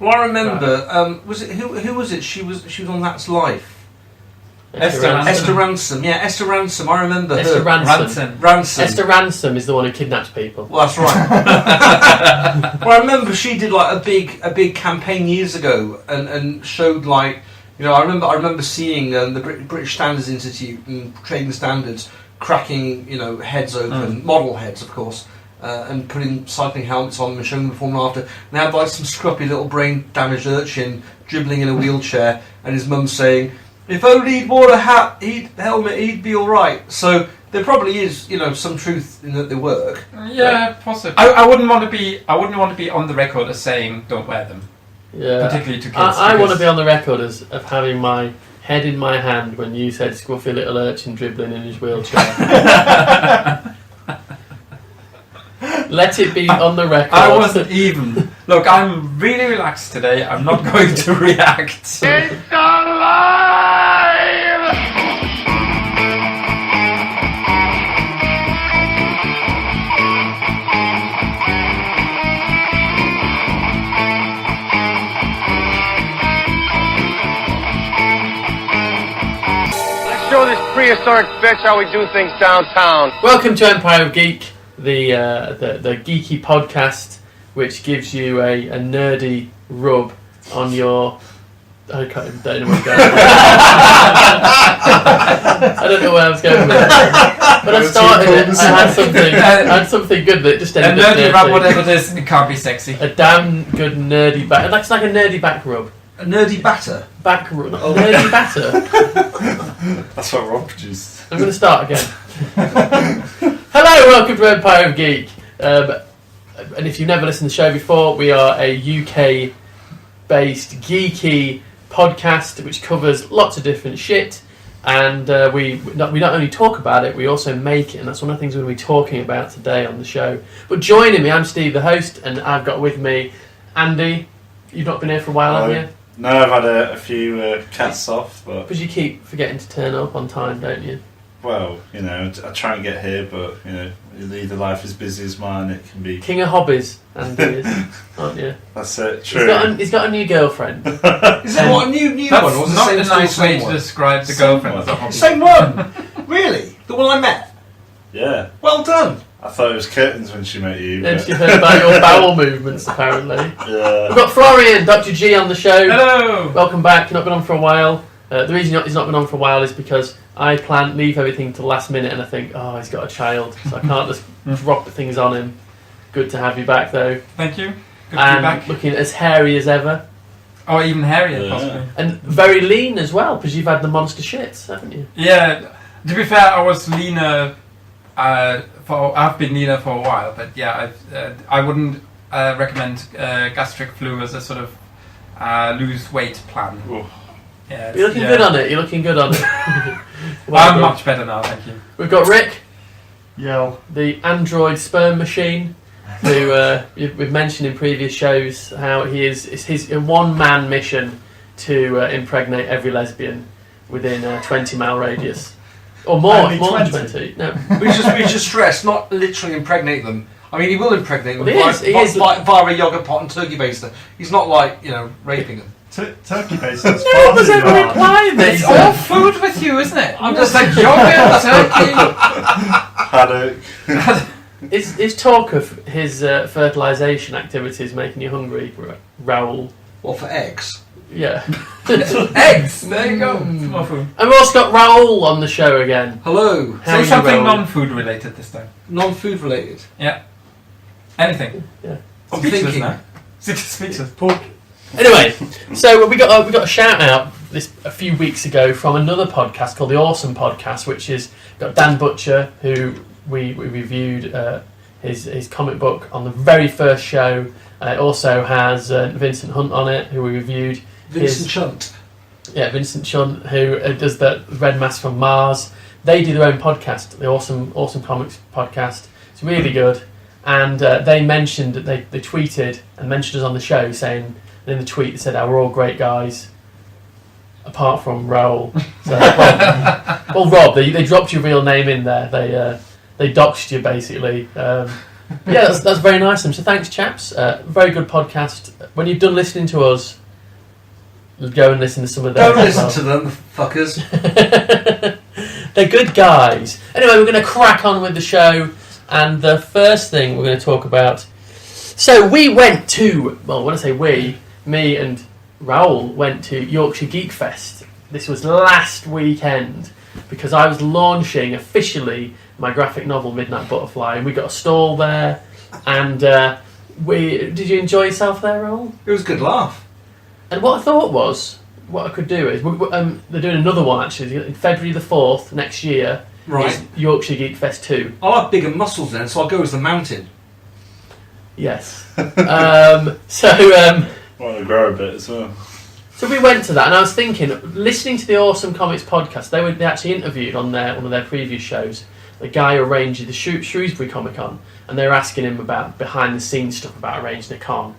Well, I remember. Was it who was it? She was on That's Life. Esther Ransom. Yeah, Esther Ransom. I remember Esther her. Ransom. Esther Ransom is the one who kidnaps people. Well, that's right. Well, I remember she did like a big campaign years ago and showed like, you know, I remember seeing the British Standards Institute and Trading Standards cracking, you know, heads open, model heads, of course. And putting cycling helmets on them and showing them before and after. And they had like some scruffy little brain damaged urchin dribbling in a wheelchair, and his mum saying, "If only he'd worn a helmet, he'd be all right." So there probably is, you know, some truth in that they work. Yeah, possibly. I wouldn't want to be on the record as saying don't wear them. Yeah, particularly to kids. I want to be on the record of having my head in my hand when you said scruffy little urchin dribbling in his wheelchair. Let it be on the record. I wasn't even. Look, I'm really relaxed today. I'm not going to react. It's alive! Let's show this prehistoric bitch how we do things downtown. Welcome to Empire of Geek, the geeky podcast, which gives you a nerdy rub on your. I don't know where I'm going. I don't know where I was going with it. But I started it. I had something good that just ended up. A nerdy rub, whatever it is, it can't be sexy. A damn good nerdy back. It's like a nerdy back rub. A nerdy batter. Back rub. Oh. Nerdy batter. That's what Rob produced. I'm going to start again. Hello, welcome to Empire of Geek. And if you've never listened to the show before, we are a UK-based geeky podcast which covers lots of different shit. And we not only talk about it, we also make it. And that's one of the things we're going to be talking about today on the show. But joining me, I'm Steve, the host, and I've got with me Andy. You've not been here for a while, have you? No, I've had a few cats off. Because you keep forgetting to turn up on time, don't you? Well, you know, I try and get here, but, you know, either life is busy as mine, it can be... King of hobbies, Andy is, aren't you? That's it, true. He's got a new girlfriend. Is it what, a new That's one? Or was not the a same nice way to one? describe the girlfriend as a hobby. Same one? Really? The one I met? Yeah. Well done. I thought it was curtains when she met you. And she heard about your bowel movements, apparently. Yeah. We've got Florian, Dr. G on the show. Hello! Welcome back. You've not been on for a while. The reason he's not been on for a while is because I leave everything to the last minute and I think, oh, he's got a child, so I can't just drop things on him. Good to have you back, though. Thank you. Good to be And back. looking as hairy as ever. Oh, even hairier, possibly. And very lean as well, because you've had the monster shits, haven't you? Yeah. To be fair, I was leaner. I've been leaner for a while, but yeah, I wouldn't recommend gastric flu as a sort of lose weight plan. Ooh. Yeah, You're looking good on it. I'm much better now, thank you. We've got Rick. Yo. The android sperm machine, who we've mentioned in previous shows how it's his one-man mission to impregnate every lesbian within a 20-mile radius. Or more than 20. No. We should stress, not literally impregnate them. I mean, he will impregnate them Well, he is. via a yogurt pot and turkey baster. He's not like, you know, raping them. Turkey baster. No, does ever imply It's this? all food with you, isn't it? I'm just just like yogurt, turkey. Haddock. Is talk of his fertilisation activities making you hungry, Raoul? Well, for eggs. Yeah. Eggs! There you go. More food. And we've also got Raoul on the show again. Hello. How are Say you, something Raoul? non-food related this time. Non-food related. Yeah. Anything. Yeah. I'm Speechless thinking. now. Speechless. Anyway, so we got a shout out a few weeks ago from another podcast called the Awesome Podcast, which is got Dan Butcher, who we reviewed his comic book on the very first show. It also has Vincent Hunt on it, who we reviewed. Vincent Chunt. Yeah, Vincent Chunt, who does the Red Mask from Mars. They do their own podcast, the Awesome Comics podcast. It's really good. And they mentioned that they tweeted and mentioned us on the show, saying, and in the tweet they said, "Oh, we're all great guys, apart from Raoul." So, well, Rob, they dropped your real name in there. They doxed you basically. Yeah, that's very nice of them. So thanks, chaps. Very good podcast. when you've done listening to us, go and listen to some of theirs. Don't as listen well. to them, fuckers. They're good guys. Anyway, we're going to crack on with the show, and the first thing we're going to talk about. So we went to, well, when I say we, me and Raoul went to Yorkshire Geek Fest. This was last weekend because I was launching officially my graphic novel Midnight Butterfly, and we got a stall there. And did you enjoy yourself there, Raoul? It was a good laugh. And what I thought was, what I could do is, they're doing another one actually, in February the 4th next year. Right. Is Yorkshire Geek Fest 2. I like bigger muscles then, so I'll go as the mountain. Yes. Want to grow a bit as well. So we went to that, and I was thinking, listening to the Awesome Comics podcast, they actually interviewed on one of their previous shows the guy who arranged the Shrewsbury Comic Con, and they were asking him about behind the scenes stuff about arranging a con,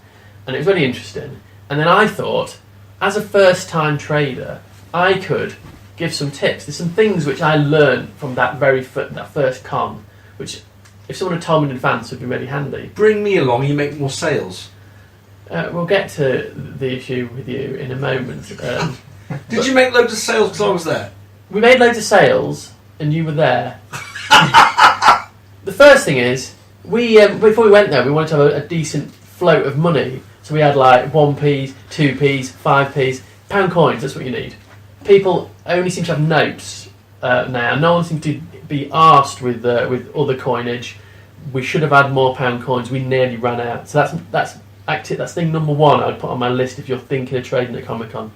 and it was really interesting. And then I thought, as a first time trader, I could give some tips. There's some things which I learned from that that first con, which if someone had told me in advance would be really handy. Bring me along, you make more sales. We'll get to the issue with you in a moment. Did you make loads of sales because I was there? We made loads of sales, and you were there. The first thing is, before we went there, we wanted to have a decent float of money. So we had like 1p, 2p's, 5p's, pound coins. That's what you need. People only seem to have notes now. No one seems to be arsed with other coinage. We should have had more pound coins. We nearly ran out. So that's thing number one I'd put on my list if you're thinking of trading at Comic Con.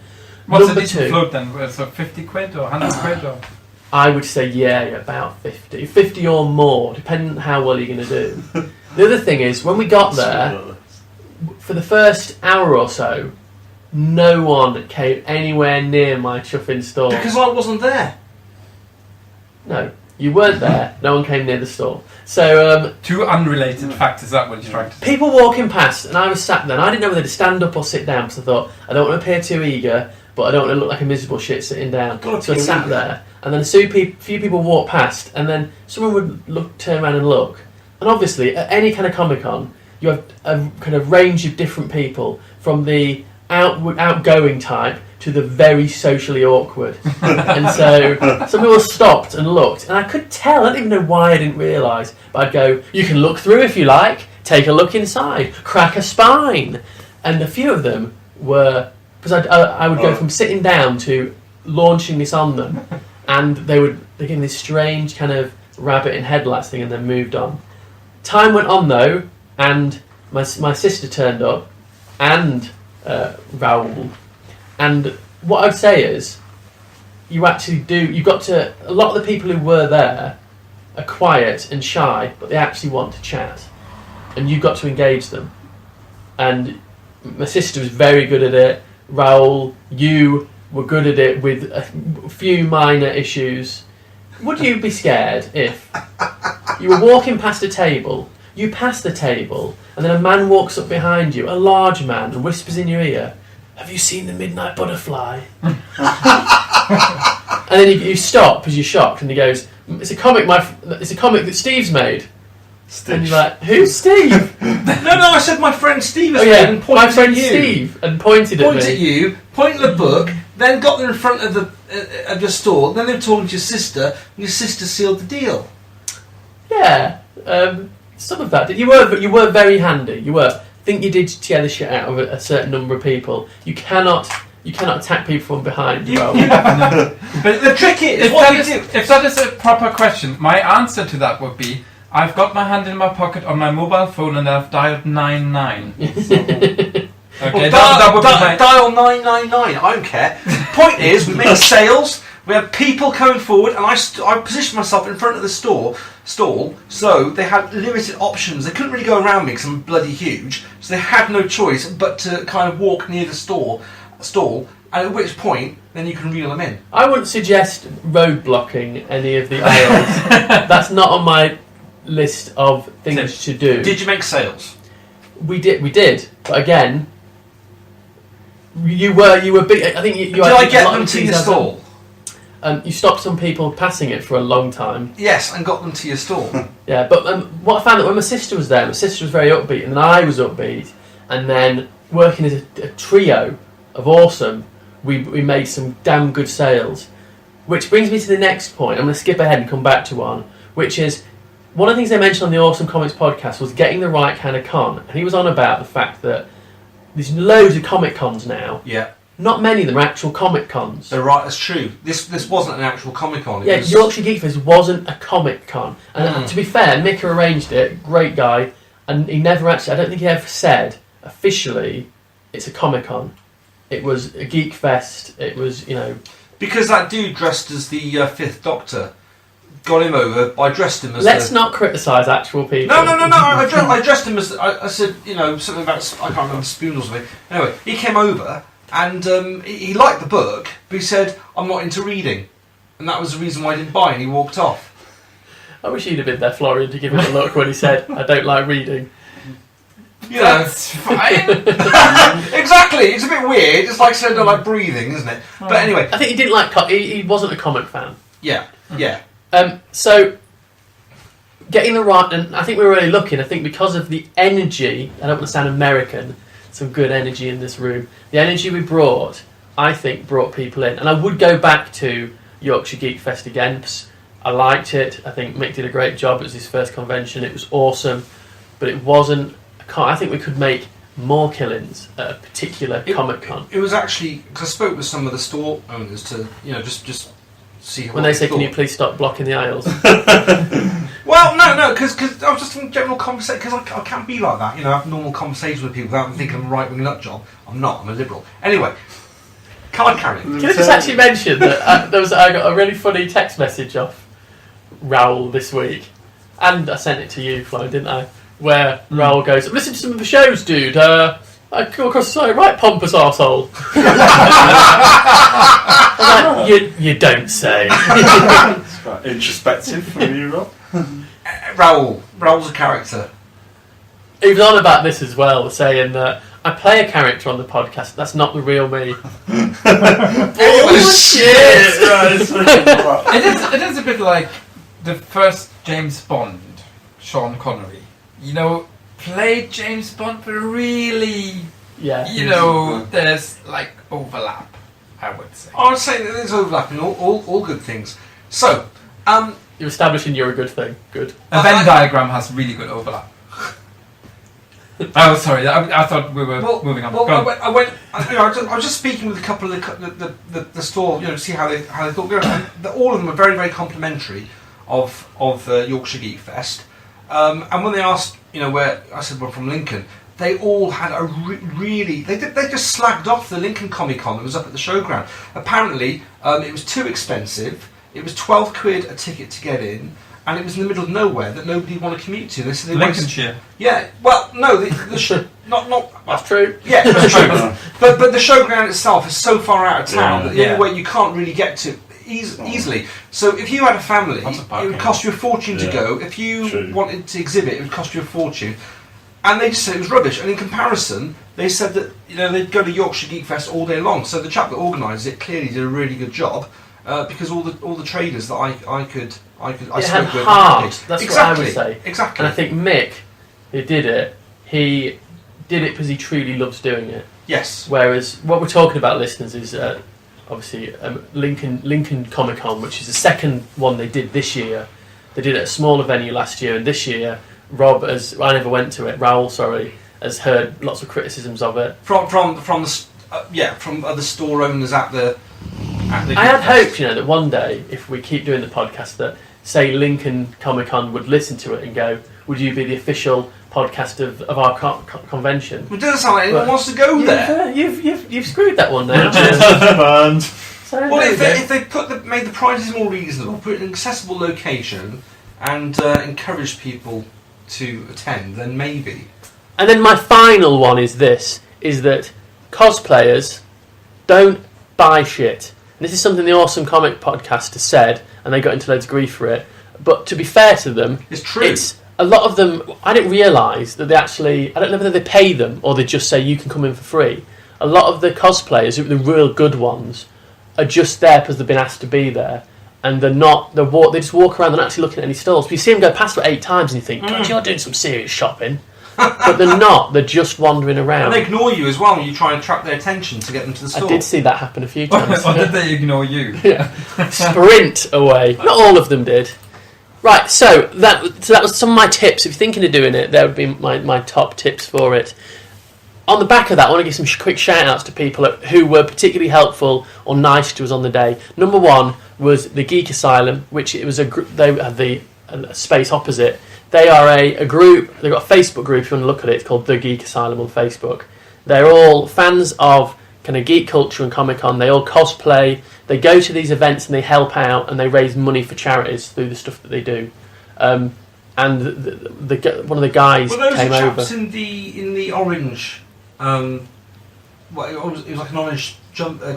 What's Number a decent two, float then? So 50 quid or 100 quid or? I would say about 50. 50 or more, depending on how well you're going to do. The other thing is, when we got there, for the first hour or so, no one came anywhere near my chuffing store. Because I wasn't there. No, you weren't there. No one came near the store. So Two unrelated factors, that what you're trying to say. people walking past, and I was sat there, and I didn't know whether to stand up or sit down, because I thought, I don't want to appear too eager, but I don't want to look like a miserable shit sitting down. God, So I you're sat eager. there, and then a few people walked past, and then someone would turn around and look. And obviously, at any kind of Comic-Con, you have a kind of range of different people, from the outgoing type to the very socially awkward. And so some people stopped and looked, and I could tell, I don't even know why I didn't realise, but I'd go, you can look through if you like, take a look inside, crack a spine. And a few of them were, because I would go from sitting down to launching this on them, and they gave me this strange kind of rabbit in headlights thing and then moved on. Time went on though, and my sister turned up, and Raoul. And what I'd say is, you've got to, a lot of the people who were there are quiet and shy, but they actually want to chat. And you've got to engage them. And my sister was very good at it. Raoul, you were good at it with a few minor issues. Would you be scared if you were walking past a table, you pass the table, and then a man walks up behind you, a large man, and whispers in your ear, "Have you seen the Midnight Butterfly?" And then you stop because you're shocked, and he goes, "It's a comic that Steve's made." Steve. And you're like, "Who's Steve?" No, I said my friend Steve has Oh yeah, and pointed my friend at you. Steve, and pointed at Pointed me. at you, pointed at the book, then got them in front of your store, then they were talking to your sister, and your sister sealed the deal. Yeah, some of that. You were very handy. You were. I think you did tear the shit out of a certain number of people. You cannot attack people from behind. You- Raoul. But The trick is, if what that you is, do. if that is a proper question, my answer to that would be, I've got my hand in my pocket on my mobile phone and I've dialed 99. Okay, Well, that would be my... dial 999. I don't care. Point is, we made sales. We had people coming forward, and I positioned myself in front of the stall, so they had limited options. They couldn't really go around me because I'm bloody huge, so they had no choice but to kind of walk near the stall, and at which point, then you can reel them in. I wouldn't suggest road blocking any of the aisles. That's not on my list of things to do. Did you make sales? We did, but again, you were big. I think you. Did I get them to your stall? You stopped some people passing it for a long time. Yes, and got them to your stall. Yeah, but what I found that when my sister was there, my sister was very upbeat, and then I was upbeat, and then working as a trio of awesome, we made some damn good sales. Which brings me to the next point. I'm going to skip ahead and come back to one, which is one of the things they mentioned on the Awesome Comics podcast was getting the right kind of con. And he was on about the fact that there's loads of Comic Cons now. Yeah. Not many of them are actual Comic Cons. They're right, that's true. This wasn't an actual Comic Con. Yeah, Yorkshire Geek Fest wasn't a Comic Con. And to be fair, Mick arranged it, great guy, and he never actually, I don't think he ever said officially it's a Comic Con. It was a Geek Fest, it was, you know... Because that dude dressed as the Fifth Doctor got him over. I dressed him as. Let's not criticise actual people. No. I dressed him as. I said, you know, something about. I can't remember, spoon or something. Anyway, he came over and he liked the book, but he said, "I'm not into reading," and that was the reason why I didn't buy. And he walked off. I wish he'd have been there, Florian, to give him a look when he said, "I don't like reading." You know, That's fine. exactly. It's a bit weird. It's like saying I don't like breathing, isn't it? But anyway, I think he didn't like. He wasn't a comic fan. yeah. So getting the right, and I think we were really looking. I think because of the energy. I don't want to sound American. Some good energy in this room. The energy we brought, I think, brought people in. And I would go back to Yorkshire Geek Fest again. I liked it. I think Mick did a great job. It was his first convention. It was awesome, but it wasn't. I think we could make more killings at a particular Comic Con. It was actually because I spoke with some of the store owners to, you know, just see when they say, "Can you please stop blocking the aisles?" Well, no, because I was just in general conversation because I can't be like that. You know, have normal conversations with people without thinking I'm a right-wing nut job. I'm not. I'm a liberal. Anyway, card carrying. Can I just actually mention that I got a really funny text message off Raoul this week, and I sent it to you, Flo, didn't I? Where Raoul goes, "Listen to some of the shows, dude. I come across the site, right pompous arsehole." Like, you don't say. It's quite introspective from you, Rob. Raoul's a character. He was on about this as well, saying that I play a character on the podcast. That's not the real me. Bullshit! It is a bit like the first James Bond, Sean Connery. You know, played James Bond, but really, Yeah. you know, there's like overlap, I would say. I would say that there's overlap in all good things. So, You're establishing you're a good thing. Good. A Venn diagram has really good overlap. Oh, sorry, I thought we were moving on. Well, Go on. I was just speaking with a couple of the store, you know, to see how they thought. And all of them were very, very complimentary of Yorkshire Geek Fest. And when they asked, you know, where I said we're from Lincoln, they all had a really they just slagged off the Lincoln Comic Con that was up at the showground. Apparently, it was too expensive. It was £12 a ticket to get in, and it was in the middle of nowhere that nobody wanted to commute to. They said they Lincolnshire. Yeah, well, no, not. That's true. Yeah, that's true. but the showground itself is so far out of town that the only way you can't really get to easily. So if you had a family, it would cost you a fortune to go. If you wanted to exhibit, it would cost you a fortune. And they just said it was rubbish. And in comparison, they said that, you know, they'd go to Yorkshire Geek Fest all day long. So the chap that organised it clearly did a really good job because all the traders that I spoke with. Heart. That's exactly, what I would say. Exactly. And I think Mick, who did it, he did it because he truly loves doing it. Yes. Whereas what we're talking about, listeners, is obviously Lincoln Comic Con, which is the second one they did this year. They did it at a smaller venue last year, and this year, Rob, I never went to it. Raoul, has heard lots of criticisms of it. From other store owners at the. I had hoped, you know, that one day, if we keep doing the podcast, that say Lincoln Comic Con would listen to it and go, "Would you be the official podcast of our convention?" It doesn't sound like anyone wants to go there. You've screwed that one now. So, well, if they made the prices more reasonable, put it in an accessible location, and encouraged people to attend, then maybe. And then my final one is this: is that cosplayers don't buy shit. And this is something the Awesome Comic podcast has said, and they got into loads of grief for it. But to be fair to them, it's true. It's a lot of them. I didn't realise that they actually. I don't know whether they pay them or they just say you can come in for free. A lot of the cosplayers, the real good ones, are just there because they've been asked to be there, and they're not. They just walk around. They're not actually looking at any stalls. But you see them go past it 8 times, and you think, God, you're doing some serious shopping. but they're not. They're just wandering around. And they ignore you as well when you try and attract their attention to get them to the store. I did see that happen a few times. Or did they ignore you? Yeah. Sprint away. Not all of them did. Right, so that was some of my tips. If you're thinking of doing it, that would be my top tips for it. On the back of that, I want to give some quick shout-outs to people who were particularly helpful or nice to us on the day. Number one was the Geek Asylum, which it was they had the space opposite. They are a group. They've got a Facebook group. If you want to look at it, it's called The Geek Asylum on Facebook. They're all fans of kind of geek culture and Comic-Con. They all cosplay. They go to these events and they help out and they raise money for charities through the stuff that they do. And one of the guys Were those came the over. chaps in the orange? It was like an orange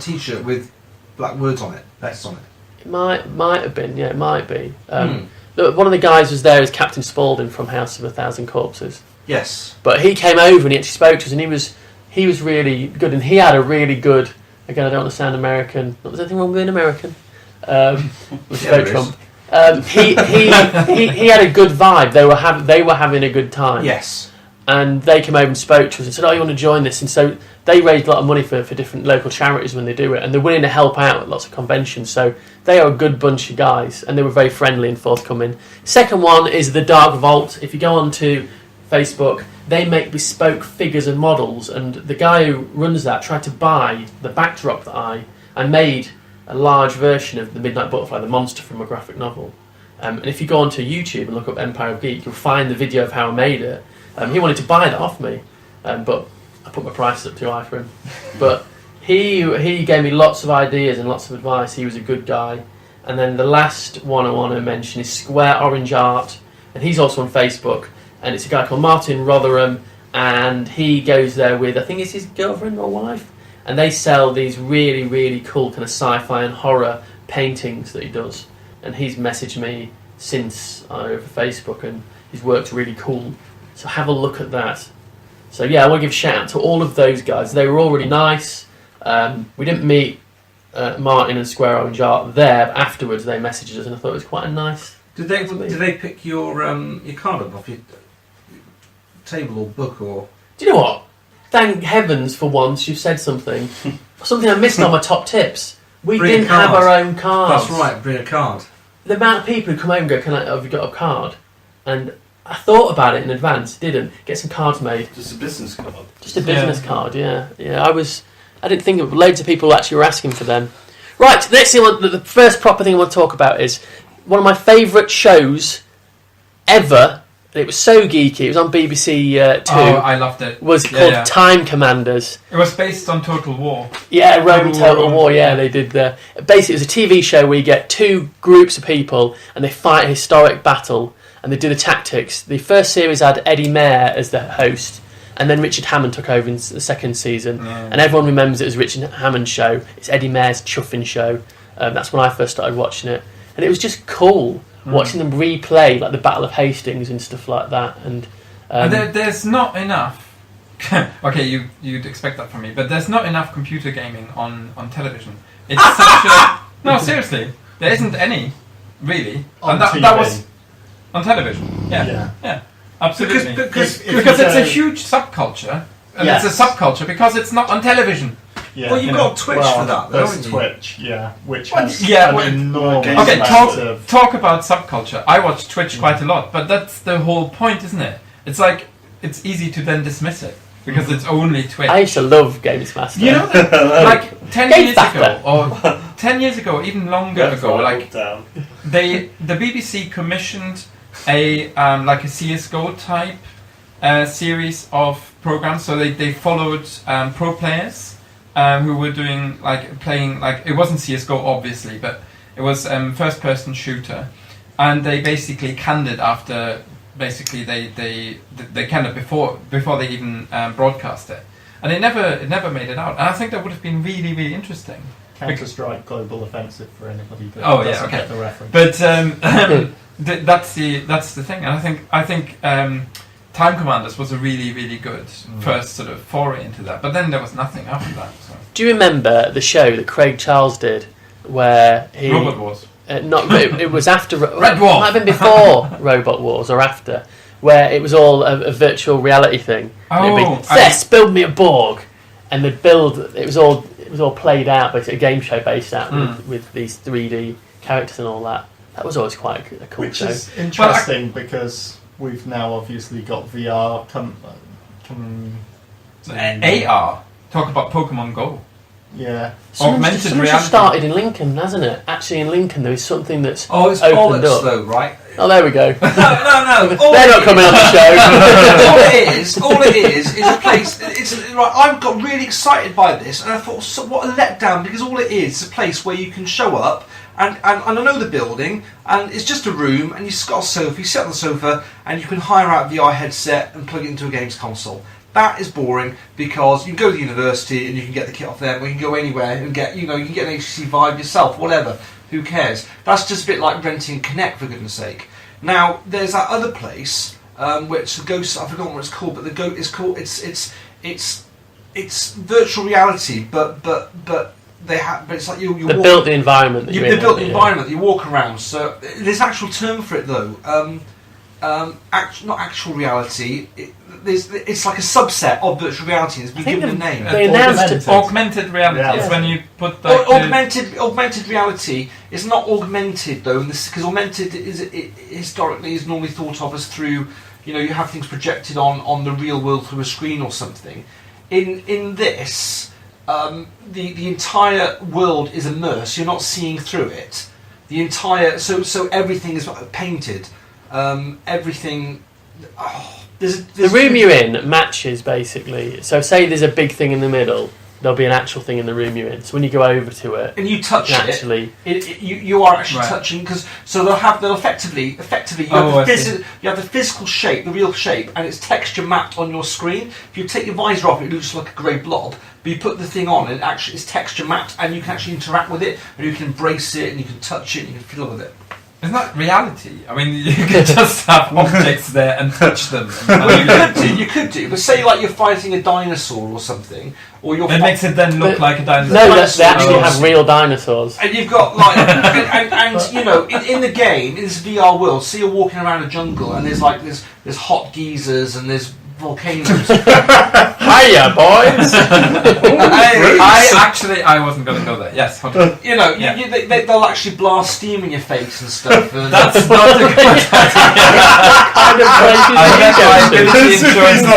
t-shirt with black words on it, letters on it. It might have been. Yeah, it might be. One of the guys was there as Captain Spaulding from House of a Thousand Corpses. Yes. But he came over and he actually spoke to us, and he was really good, and he had a really good. Again, I don't want to sound American. Not there's anything wrong with being American. With Yeah, Trump. He had a good vibe. They were having a good time. Yes. And they came over and spoke to us and said, "Oh, you want to join this?" And so they raised a lot of money for different local charities when they do it, and they're willing to help out at lots of conventions. So they are a good bunch of guys, and they were very friendly and forthcoming. Second one is the Dark Vault. If you go on to Facebook, they make bespoke figures and models, and the guy who runs that tried to buy the backdrop that I made a large version of the Midnight Butterfly, the monster from a graphic novel. And if you go onto YouTube and look up Empire of Geek, you'll find the video of how I made it. He wanted to buy that off me, but I put my prices up too high for him. But he gave me lots of ideas and lots of advice. He was a good guy. And then the last one I want to mention is Square Orange Art, and he's also on Facebook. And it's a guy called Martin Rotherham, and he goes there with, I think it's his girlfriend or wife, and they sell these really, really cool kind of sci-fi and horror paintings that he does. And he's messaged me since over Facebook, and his work's really cool. So have a look at that. So yeah, I want to give a shout out to all of those guys. They were all really nice. We didn't meet Martin and Square Orange Art there, but afterwards they messaged us, and I thought it was quite a nice. Did they pick your card up off your table or book or? Do you know what? Thank heavens for once you said something. Something I missed on my top tips. We Bring a didn't have card. our own cards. That's right. Bring a card. The amount of people who come over and go, have you got a card? And I thought about it in advance, didn't. Get some cards made. Just a business card. Just a business card, yeah. I didn't think of loads of people actually were asking for them. Right, the next thing the first proper thing I want to talk about is one of my favourite shows ever. It was so geeky. It was on BBC Two. Oh, I loved it. Was called Time Commanders. It was based on Total War. Yeah, Roman Total War. Yeah, they did. Basically, it was a TV show where you get two groups of people and they fight a historic battle and they do the tactics. The first series had Eddie Mayer as the host, and then Richard Hammond took over in the second season. Yeah. And everyone remembers it as Richard Hammond's show. It's Eddie Mayer's chuffing show. That's when I first started watching it, and it was just cool. Watching them replay like the Battle of Hastings and stuff like that, and there's not enough. Okay, you'd expect that from me, but there's not enough computer gaming on television. It's such a no, seriously, there isn't any really, On and TV. that was on television. Yeah, absolutely. Because Because it's a huge subculture, and Yes. it's a subculture because it's not on television. Yeah. well, you've got Twitch for that, though, There's haven't you? Twitch, yeah, which Well, has yeah, an well, enormous Okay, amount of... talk about subculture. I watch Twitch quite a lot, but that's the whole point, isn't it? It's like it's easy to then dismiss it because it's only Twitch. I used to love Games Master. You know, that, like 10 Game years Factor. ago, or 10 years ago, even longer ago, like down. the BBC commissioned a like a CS:GO type series of programs. So they followed pro players who were doing playing it wasn't CS:GO obviously, but it was first person shooter, and they basically canned it after basically they canned it before they even broadcast it, and it never made it out. And I think that would have been really, really interesting. Counter-Strike Global Offensive for anybody that Oh, yeah, doesn't okay. get the reference. But that's the thing, and I think Time Commanders was a really, really good first sort of foray into that. But then there was nothing after that. So. Do you remember the show that Craig Charles did, where he Robot Wars. it was after Red Dwarf. It might have been before Robot Wars or after, where it was all a virtual reality thing. And it'd be, build me a Borg, and they'd build. It was all played out, basically a game show based out with these 3D characters and all that. That was always quite a cool Which show. is interesting because we've now obviously got VR AR. Talk about Pokemon Go. Yeah. Augmented Something reality. started in Lincoln, hasn't it? Actually, in Lincoln, there is something that's it's opened bollocks up. though, right? Oh, there we go. No. They're not coming on the show. all it is a place. Right. I got really excited by this, and I thought, so what a letdown, because all it is a place where you can show up, and I know the building, and it's just a room, and you've got a sofa. You sit on the sofa, and you can hire out a VR headset and plug it into a games console. That is boring because you can go to university and you can get the kit off there, or you can go anywhere and get, you can get an HTC Vive yourself, whatever. Who cares? That's just a bit like renting Kinect, for goodness sake. Now there's that other place, which the Ghost, I've forgotten what it's called, but it's virtual reality, but it's like you They built the environment. That they built the environment that you walk around. So there's an actual term for it though. Not actual reality. It's like a subset of virtual reality. It's been given a name. They announced augmented reality. Yeah. Is when you put augmented reality is not augmented though, because augmented historically is normally thought of as through, you have things projected on the real world through a screen or something. In this, the entire world is immersed. You're not seeing through it. The entire so everything is painted. Everything. The room you're in matches basically. So say there's a big thing in the middle, there'll be an actual thing in the room you're in. So when you go over to it and you touch you are actually touching, because they'll effectively you have the physical shape, the real shape, and it's texture mapped on your screen. If you take your visor off, it looks like a grey blob. But you put the thing on, and actually it's texture mapped, and you can actually interact with it, and you can embrace it, and you can touch it, and you can feel with it. It's not reality. I mean, you can just have objects there and touch them. You could do, but say like you're fighting a dinosaur or something, or you're. It makes it then look like a dinosaur. No, they actually have real dinosaurs. And you've got like, in the game, in this VR world, so you're walking around a jungle, and there's hot geysers and there's volcanoes. Hiya, boys! I wasn't going to go there. Yes, they'll actually blast steam in your face and stuff. And that's not a good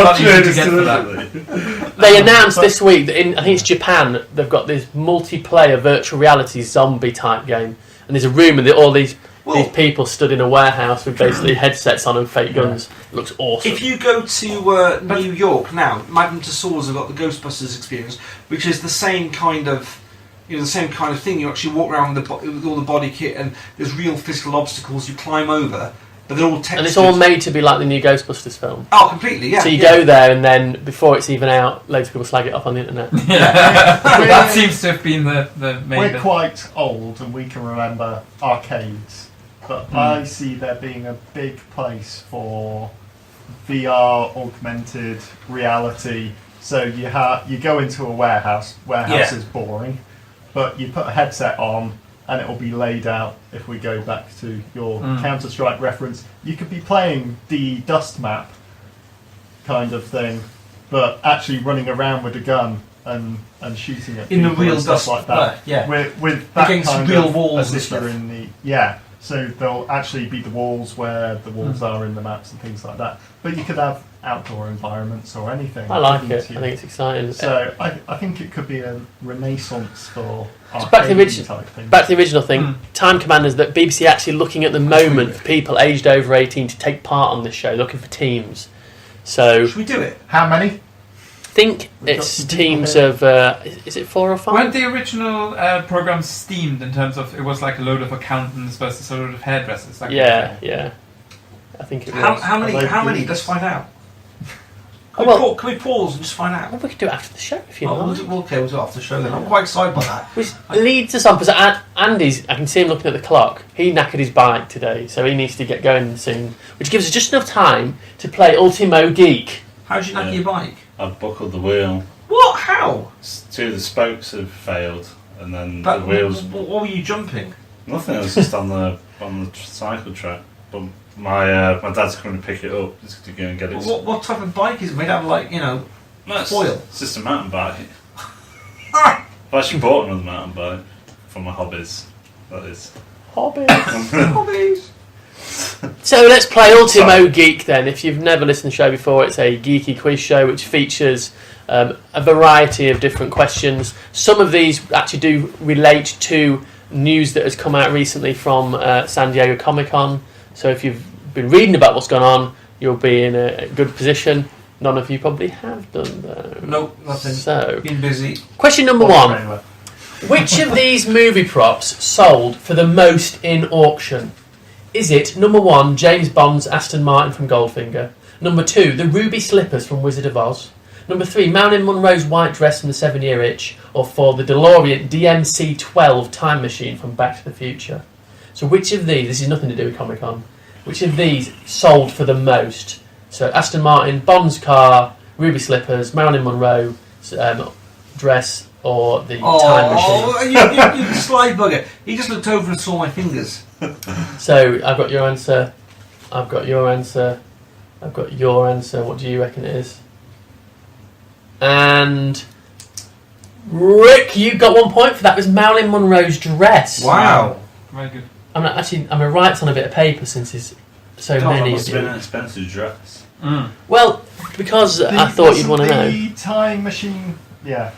idea. They announced this week that I think it's Japan, they've got this multiplayer virtual reality zombie type game, and there's a room with all these people stood in a warehouse with basically headsets on and fake guns. It looks awesome. If you go to New York now, Madame Tussauds have got the Ghostbusters experience, which is the same kind of thing. You actually walk around with all the body kit, and there's real physical obstacles you climb over, but they're all textured. And it's all made to be like the new Ghostbusters film. Oh, completely, yeah. So you go there, and then before it's even out, loads of people slag it off on the internet. That seems to have been the main. We're quite old, and we can remember arcades. But I see there being a big place for VR augmented reality. So you go into a warehouse. Warehouse is boring, but you put a headset on, and it will be laid out. If we go back to your Counter-Strike reference, you could be playing the dust map kind of thing, but actually running around with a gun and shooting at in people the real and stuff dust like that. With that against kind real of walls as and if stuff. you're in the So there'll actually be the walls where the walls are in the maps and things like that. But you could have outdoor environments or anything. I like it. I think it's exciting. So I think it could be a renaissance for back to the type things. Back to the original thing. Time Commanders that BBC are actually looking at the moment for people aged over 18 to take part on this show, looking for teams. So should we do it? How many? I think it's teams of is it 4 or 5? Weren't the original programs steamed in terms of it was like a load of accountants versus a load of hairdressers? Yeah. I think it was. How many? Let's find out. Can we pause and just find out? Well, we could do it after the show if you like. We'll do it after the show then. I'm quite excited by that. Which leads us on, because Andy's, I can see him looking at the clock. He knackered his bike today, so he needs to get going soon. Which gives us just enough time to play Ultimo Geek. How did you knacker your bike? I've buckled the wheel. What? How? Two of the spokes have failed, and then the wheels. What were you jumping? Nothing. I was just on the cycle track. but my dad's coming to pick it up. He's going to go and get it. What type of bike is it made out of? Like, No, foil? It's just a mountain bike. I've actually bought another mountain bike for my hobbies. That is. Hobbies. So let's play Ultimo Sorry. Geek then. If you've never listened to the show before, it's a geeky quiz show which features a variety of different questions. Some of these actually do relate to news that has come out recently from San Diego Comic-Con. So if you've been reading about what's gone on, you'll be in a good position. None of you probably have done though. Nope, nothing. So, Been busy. question number one. Which of these movie props sold for the most in auction? Is it number 1, James Bond's Aston Martin from Goldfinger? Number 2, the ruby slippers from Wizard of Oz? Number 3, Marilyn Monroe's white dress from the 7-Year Itch? Or 4, the DeLorean DMC-12 time machine from Back to the Future? So which of these, this is nothing to do with Comic-Con, which of these sold for the most? So Aston Martin, Bond's car, ruby slippers, Marilyn Monroe dress, or the time machine? You sly bugger. He just looked over and saw my fingers. So I've got your answer. I've got your answer. I've got your answer. What do you reckon it is? And Rick, you got 1 point for that. It was Marilyn Monroe's dress. Wow. Very good. I'm going to write on a bit of paper since there's so God, that many must of have been you. an expensive dress. Well, because I thought you'd want to know. The time machine, yeah.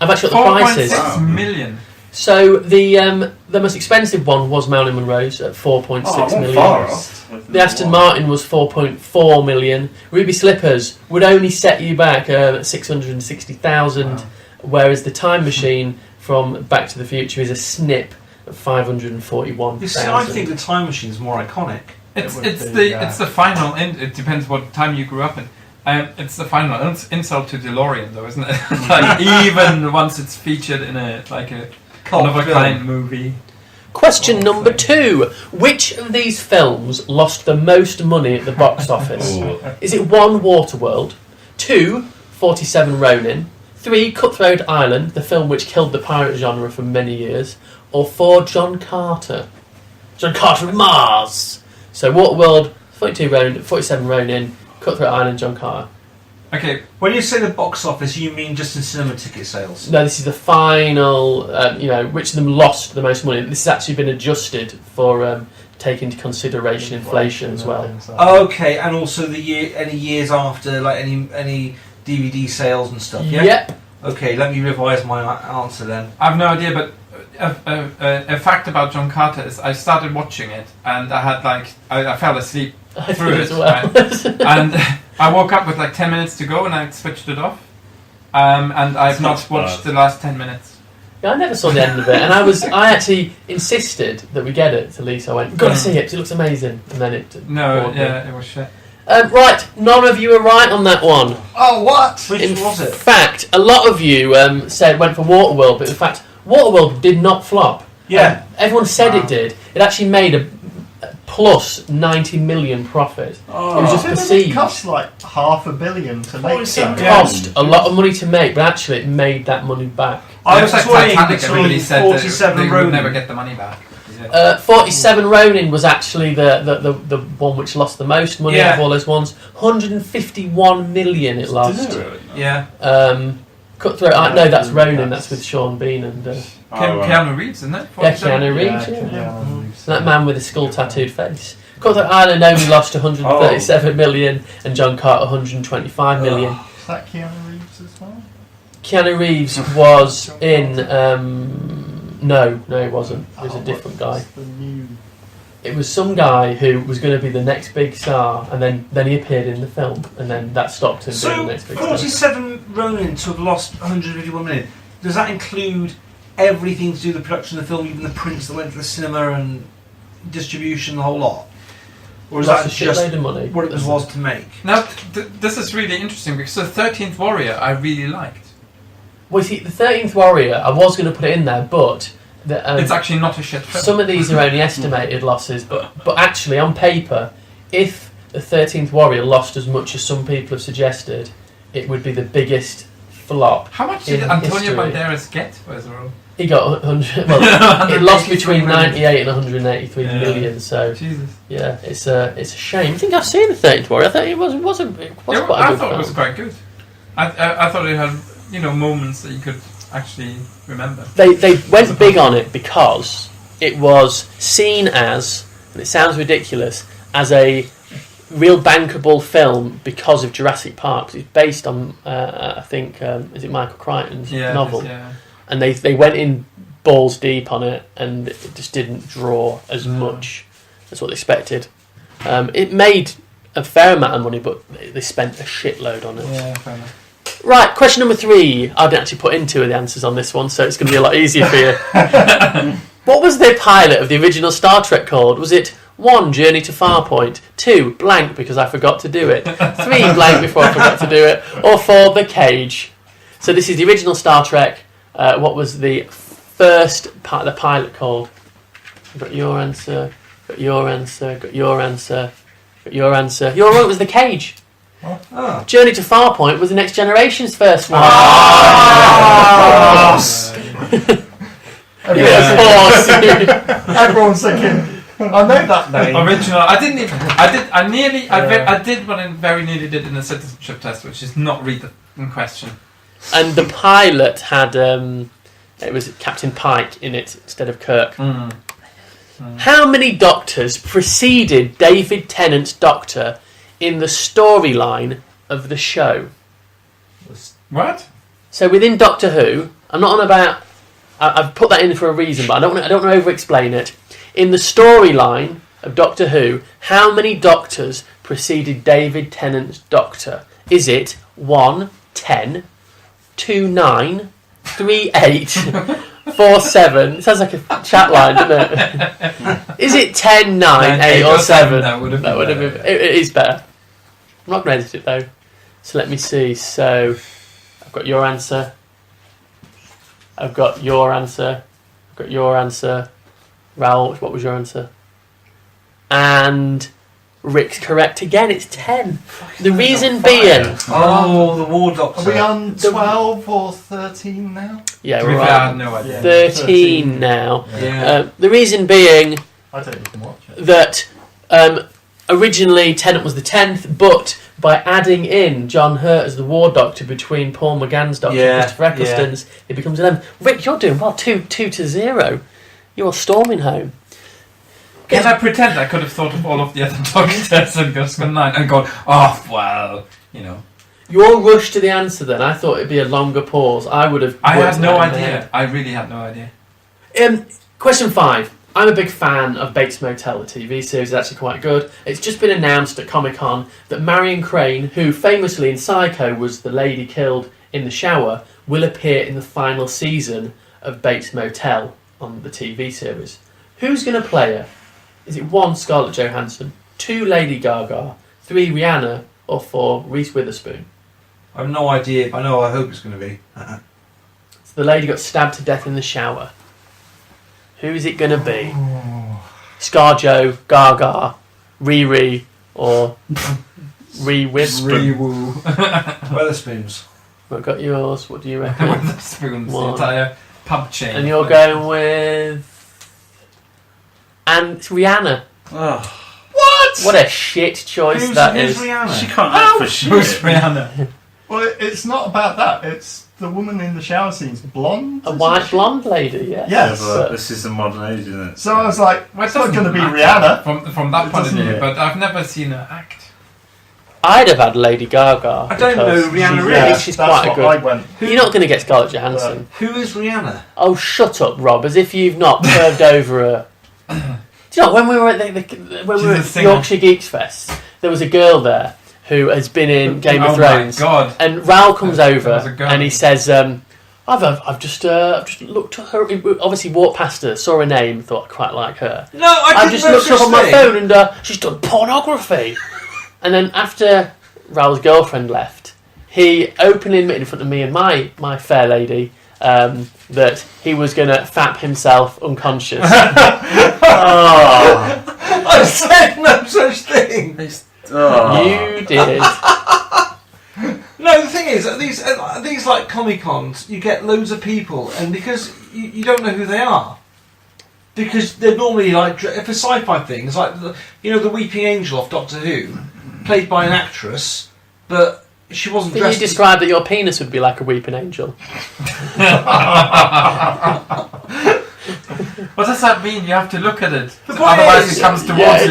I've actually got the prices. 4.6 million. So the most expensive one was Marilyn Monroe's at 4.6 million. Far off. The Aston Martin was 4.4 million. Ruby Slippers would only set you back 660,000, whereas the Time Machine from Back to the Future is a snip of 541,000. You see, I think the time machine is more iconic. It's would it's be, the it's the final. It depends what time you grew up in. It's the final insult to DeLorean, though, isn't it? Like, even once it's featured in a one of a kind movie. Question number 2. Which of these films lost the most money at the box office? Is it 1, Waterworld, 2, 47 Ronin, 3, Cutthroat Island, the film which killed the pirate genre for many years, or 4, John Carter? John Carter of Mars! So Waterworld, 47 Ronin, Cutthroat Island, John Carter. Okay, When you say the box office, you mean just in cinema ticket sales? No, this is the final, which of them lost the most money. This has actually been adjusted for take into consideration inflation as well. Okay, and also any years after, like any DVD sales and stuff. Yeah. Yep. Okay, let me revise my answer then. I have no idea, but a fact about John Carter is I started watching it and I had I fell asleep I through did it, as well. right? And I woke up with 10 minutes to go and I switched it off. And I've not watched the last 10 minutes. Yeah, I never saw the end of it, and I actually insisted that we get it to Lisa. I went, "We've got to see it, 'cause it looks amazing," and then it. No, bored me. yeah, it was shit. Right, none of you were right on that one. Oh, what? Which In was it? fact, a lot of you went for Waterworld, but in fact, Waterworld did not flop. Yeah. Everyone said it did. It actually made a plus 90 million profit. It was just Didn't perceived. it cost $500 million to make It that? cost a lot of money to make, but actually it made that money back. I It was like toying Titanic, everybody between said that 47 they would Ronin. never get the money back. Yeah. 47 Ronin was actually the one which lost the most money out of all those ones. 151 million it lost. Did it really? Yeah. Cutthroat, no, that's Ronin. That's with Sean Bean and Keanu Reeves, isn't it? yeah, 47? Keanu Reeves. Yeah, Yeah. Keanu Reeves. That man with a skull tattooed face. Cutthroat Island only lost 137 million, and John Carter 125 million. Is that Keanu Reeves as well? Keanu Reeves was in. No, he wasn't. It was a different guy. What's the new... It was some guy who was going to be the next big star, and then he appeared in the film, and then that stopped him being So the next big star. 47 Ronin to have lost 151 million. Does that include everything to do with the production of the film, even the prints that went to the cinema and distribution, the whole lot? Or is Lost that a just shitload of money. what it was to make? Now, this is really interesting because the 13th Warrior I really liked. Well, you see, the 13th Warrior, I was going to put it in there, but It's actually not a shit film. some of these are only estimated losses. But actually, on paper, if the 13th Warrior lost as much as some people have suggested, it would be the biggest flop. How much did in Antonio history. Banderas get for his role? He got 100. Well, it lost between 183 98 and 183 Yeah. million. So Jesus. yeah, it's a shame. I think I've seen the 13th Warrior. I thought it was quite a Yeah, good I thought film. it was quite good. I thought it had moments that you could actually remember. They went big on it because it was seen as, and it sounds ridiculous, as a real bankable film because of Jurassic Park. It's based on, I think, is it Michael Crichton's novel? Yeah. And they went in balls deep on it, and it just didn't draw as much as what they expected. It made a fair amount of money, but they spent a shitload on it. Yeah, fair enough. Right, question number 3. I didn't actually put in 2 of the answers on this one, so it's going to be a lot easier for you. What was the pilot of the original Star Trek called? Was it 1, Journey to Farpoint, 2, blank because I forgot to do it, 3, blank before I forgot to do it, or 4, The Cage? So this is the original Star Trek. What was the first part of the pilot called? Got your answer, got your answer, got your answer, got your answer. You're wrong, it was The Cage. Oh. Journey to Farpoint was the Next Generation's first one. Everyone's thinking, I know that name. Original. I didn't even. I did what I very nearly did in the citizenship test, which is not read the in question. And the pilot had it was Captain Pike in it instead of Kirk. How many Doctors preceded David Tennant's Doctor in the storyline of the show? What? So within Doctor Who, I'm not on about. I've put that in for a reason, but I don't want to over-explain it. In the storyline of Doctor Who, how many Doctors preceded David Tennant's Doctor? Is it 1, 10, 2, 9, 3, 8, 4, 7? It sounds like a chat line, doesn't it? Is it 10, 9, 8 or 7? That would have been. It is better. I'm not going to edit it though. So let me see. So I've got your answer. I've got your answer. I've got your answer. Raoul, what was your answer? And Rick's correct again. It's 10. The reason being... Oh, the War Doctor. Are we on 12 or 13 now? Yeah, To be we're fair, I had on no idea. 13 now. Yeah. The reason being I don't even watch it. that originally Tennant was the 10th, but by adding in John Hurt as the War Doctor between Paul McGann's Doctor and Christopher Eccleston's, it becomes 11. Rick, you're doing well. 2-0. You're storming home. Can I pretend I could have thought of all of the other Doctors and just gone 9 and gone, oh, well, Your rush to the answer then, I thought it'd be a longer pause. I would have... I worked had no that in my idea. head. I really had no idea. Question 5. I'm a big fan of Bates Motel, the TV series. It's actually quite good. It's just been announced at Comic-Con that Marion Crane, who famously in Psycho was the lady killed in the shower, will appear in the final season of Bates Motel on the TV series. Who's going to play her? Is it 1, Scarlett Johansson, 2, Lady Gaga, 3, Rihanna, or 4, Reese Witherspoon? I have no idea, but I hope it's going to be. So the lady got stabbed to death in the shower. Who is it going to be? ScarJo, Gaga, Riri, or Ree-woo. Weatherspoons. What got yours? What do you reckon? With the spoons, the 1. entire pub chain. And you're going with... And it's Rihanna. Oh, What a shit choice that who's is. Rihanna? she can't act for shit. Who's Rihanna? Well, it's not about that. It's the woman in the shower scene's blonde. A isn't white she? blonde lady, yes. Yes. Yeah, but this is the modern age, isn't it? So I was like, Well, it's not doesn't going to be matter Rihanna. From that It point of doesn't, view, yeah. but I've never seen her act. I'd have had Lady Gaga. I don't know because Rihanna she's- really. I think she's that's quite a what good... I went. You're not going to get Scarlett Johansson. Who is Rihanna? Oh, shut up, Rob, as if you've not curved over her. Do you know, when we were at when we were She's a at singer. Yorkshire Geeks Fest, there was a girl there who has been in Game of Thrones. Oh my god. And Raoul comes There over was a girl. and he says, I've just looked at her, obviously walked past her, saw her name, thought I quite like her. No, I I've just looked her up on my phone and she's done pornography. And then after Raoul's girlfriend left, he openly admitted in front of me and my fair lady that he was going to fap himself unconscious. I said no such thing. Oh. You did. No, the thing is, these like Comic Cons, you get loads of people, and because you don't know who they are, because they're normally like for sci-fi things, like the Weeping Angel off Doctor Who, played by an actress, but she wasn't Can dressed. you describe that your penis would be like a weeping angel? What does that mean? You have to look at it. The point Otherwise is- it comes towards Yeah, you.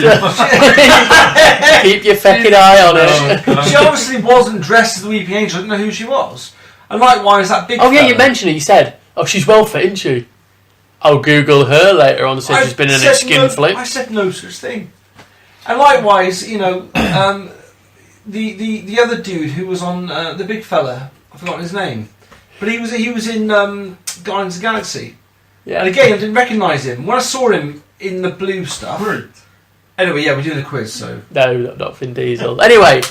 Keep your fecking eye on it. She obviously wasn't dressed as the Weeping Angel. I didn't know who she was. And likewise, that big. Oh yeah, you fella- mentioned it. You said, "Oh, she's well fit, isn't she?" I'll Google her later on. Said she's been in a said skin no, flip. I said no such thing. And likewise, the other dude who was on the big fella, I've forgotten his name, but he was in Guardians of the Galaxy. Yeah. And again, I didn't recognise him. When I saw him in the blue stuff. Groot. Anyway, yeah, we're doing the quiz, so. No, not Vin Diesel. Anyway,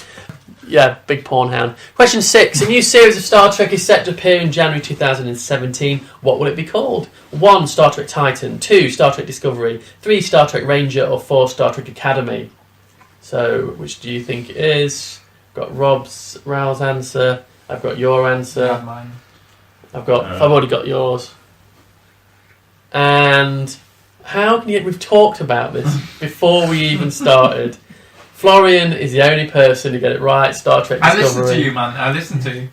yeah, big porn hound. Question 6. A new series of Star Trek is set to appear in January 2017. What will it be called? 1. Star Trek Titan. 2. Star Trek Discovery. 3. Star Trek Ranger. Or 4. Star Trek Academy. So, which do you think it is? I've got Raoul's answer. I've got your answer. Yeah, mine. I've already got yours. And how can you? We've talked about this before we even started. Florian is the only person to get it right. Star Trek I Discovery. listen to you, man. I listen to you.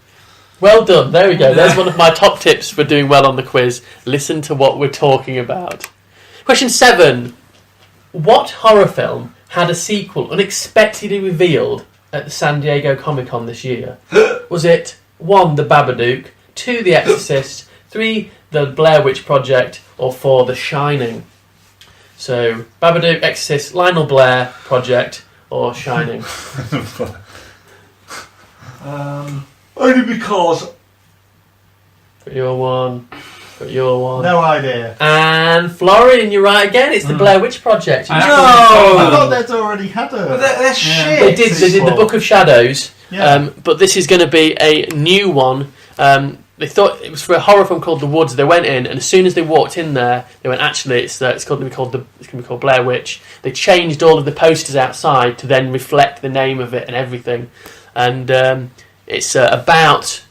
Well done. There we go. There's one of my top tips for doing well on the quiz. Listen to what we're talking about. Question 7. What horror film had a sequel unexpectedly revealed at the San Diego Comic-Con this year? Was it 1. The Babadook, 2. The Exorcist, 3. The Blair Witch Project, or 4. The Shining? So, Babadook, Exorcist, Lionel Blair Project, or Shining? Only because. Got your one. Got your one. No idea. And Florian, you're right again. It's the Blair Witch Project. I I actually thought they'd already had But a. they're shit. They did the Sequel. Book of Shadows, Yeah. but this is going to be a new one. They thought it was for a horror film called The Woods. They went in, and as soon as they walked in there, they went, "Actually, it's going to be called Blair Witch." They changed all of the posters outside to then reflect the name of it and everything. And it's about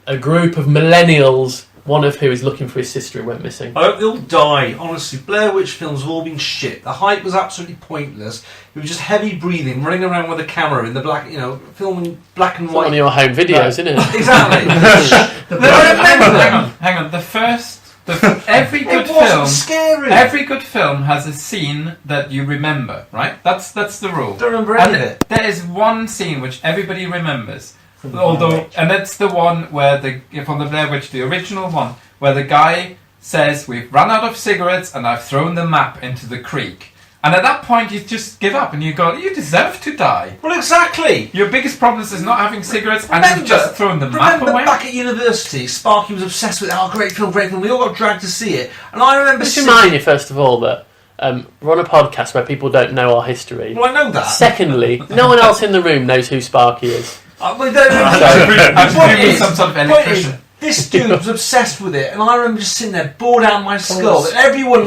a group of millennials, one of who is looking for his sister who went missing. I hope they'll die. Honestly, Blair Witch films have all been shit. The hype was absolutely pointless. It was just heavy breathing, running around with a camera in the black, filming black and It's one white. of your home videos, isn't it? Exactly. Hang on. Every good It wasn't film. scary. Every good film has a scene that you remember, right? That's the rule. Don't remember any of And it. there is one scene which everybody remembers. From the Blair Witch. And that's the one where from the Blair Witch, the original one, where the guy says, "We've run out of cigarettes and I've thrown the map into the creek." And at that point, you just give up and you go, "You deserve to die. Well, exactly. Your biggest problem is not having cigarettes and Remember- you've just thrown the map Remember away." back at university, Sparky was obsessed with it. Oh, great film, great film. We all got dragged to see it. And I remember Just sitting... remind you, first of all, that we're on a podcast where people don't know our history. Well, I know that. Secondly, no one else in the room knows who Sparky is. Well, they don't know. I'm Point giving is- some sort of point electrician. is, this dude was obsessed with it, and I remember just sitting there, bored out of my skull. course. And everyone,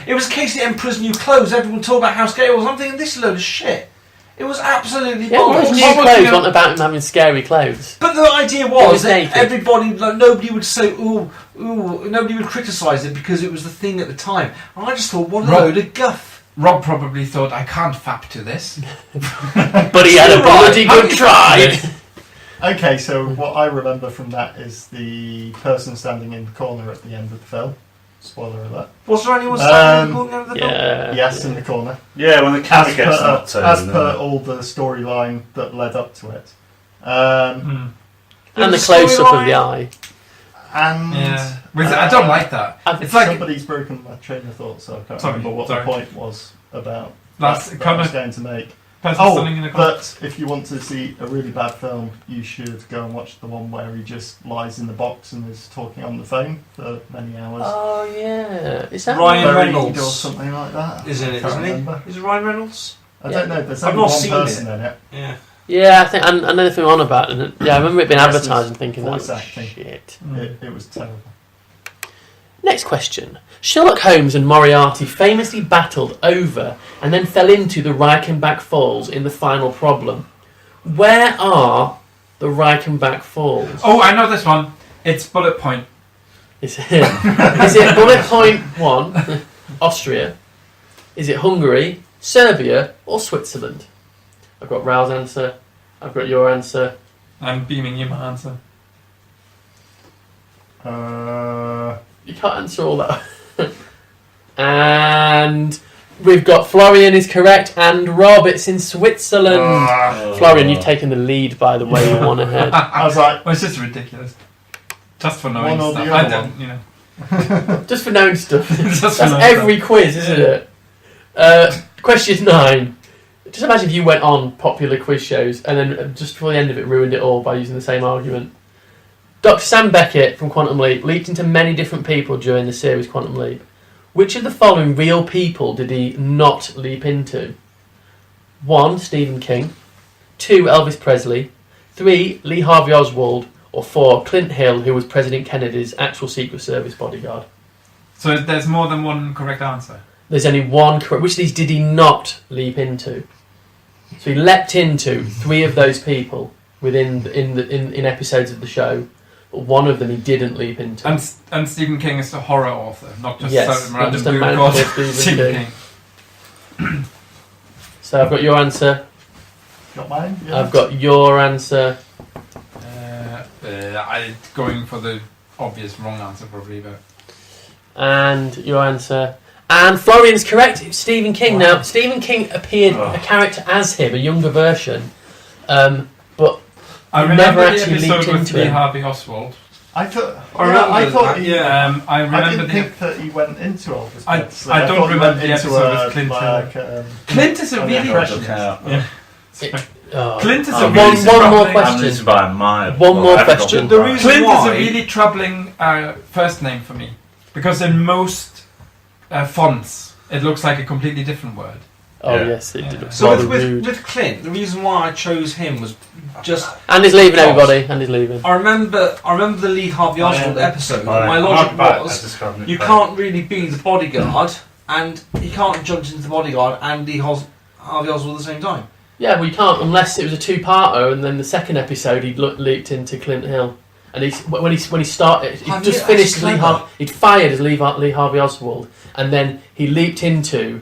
it was a case of the Emperor's New Clothes. Everyone talked about how scary it was. I'm thinking, this is a load of shit. It was absolutely Yeah, well, his bollocks. new What was clothes the- weren't about him having scary clothes. But the idea He was was that naked. everybody, nobody would say, ooh, nobody would criticise it because it was the thing at the time. And I just thought, what a Rob- load of guff. Rob probably thought, "I can't fap to this." But he had a bloody good try. Okay, so what I remember from that is the person standing in the corner at the end of the film. Spoiler alert. Was there anyone standing in the corner of the door? Yeah. Yes, in the corner. Yeah, when the camera gets knocked over. as then- per all the storyline that led up to it. And the There's a close up of the storyline. eye. And Yeah, I don't like that. It's like somebody's broken my train of thought, so I can't Sorry, remember what sorry. the point was about Last that I was comment. going to make. person standing in the corner. But if you want to see a really bad film, you should go and watch the one where he just lies in the box and is talking on the phone for many hours. Oh, yeah. Is that Ryan Buried Reynolds. or something like that. Isn't I it, can't isn't remember. he? Is it Ryan Reynolds? I don't know. There's I've only not one seen person in it. Yeah. Yeah, I think I know the film on about it. Yeah, I remember it being Yes, advertised it's and thinking voice that acting. shit. It was terrible. Next question. Sherlock Holmes and Moriarty famously battled over and then fell into the Reichenbach Falls in the final problem. Where are the Reichenbach Falls? Oh, I know this one. It's bullet point. Is it bullet point 1, Austria? Is it Hungary, Serbia, or Switzerland? I've got Raoul's answer. I've got your answer. I'm beaming you my answer. You can't answer all that. And we've got Florian is correct, and Rob, it's in Switzerland. Florian, you've taken the lead, by the way, you're one ahead. I was like, Well, it's just ridiculous. Just for knowing One or stuff. the I other don't, one. you know. Just for knowing stuff. Just That's for knowing every quiz, isn't it? Question 9. Just imagine if you went on popular quiz shows and then just before the end of it ruined it all by using the same argument. Dr. Sam Beckett from Quantum Leap leaped into many different people during the series Quantum Leap. Which of the following real people did he not leap into? 1. Stephen King. 2. Elvis Presley. 3. Lee Harvey Oswald. Or 4. Clint Hill, who was President Kennedy's actual Secret Service bodyguard. So there's more than one correct answer. There's only one correct. Which of these did he not leap into? So he leapt into 3 of those people in episodes of the show, but one of them he didn't leap into. And Stephen King is a horror author, not just Yes, some not random just a dude man called called Stephen Stephen King. So I've got your answer. got mine? Yeah. I've got your answer. I'm going for the obvious wrong answer probably, but And your answer. And Florian's correct. It's Stephen King. Wow. Now, Stephen King appeared a character as him, a younger version, but I he remember never the actually leaped episode with into Lee him. Harvey Oswald. I thought. I Yeah, remember I thought. that, He, yeah. I I remember didn't the. think that he went into Elvis I Presley. don't thought he remember went the into episode with Clint like, Clint is a an really. impression. Yeah. Oh. Clint is a I'm really one more troubling- question. I'm losing by a mile. One more I haven't got question. one The right. reason Clint why- is a really troubling first name for me because in most fonts it looks like a completely different word. Oh Yeah. yes, it did. Yeah. Look So rather with rude. Clint, the reason why I chose him was just And he's leaving, Because- everybody. And he's leaving. I remember the Lee Harvey Oswald episode. My logic was you can't really be the bodyguard and he can't jump into the bodyguard and Lee Harvey Oswald at the same time. Yeah, well, you can't unless it was a 2-parter, and then the second episode he leaped into Clint Hill, and when he started, he Oh, just yeah, finished that's clever. he'd fired as Lee Harvey Oswald, and then he leaped into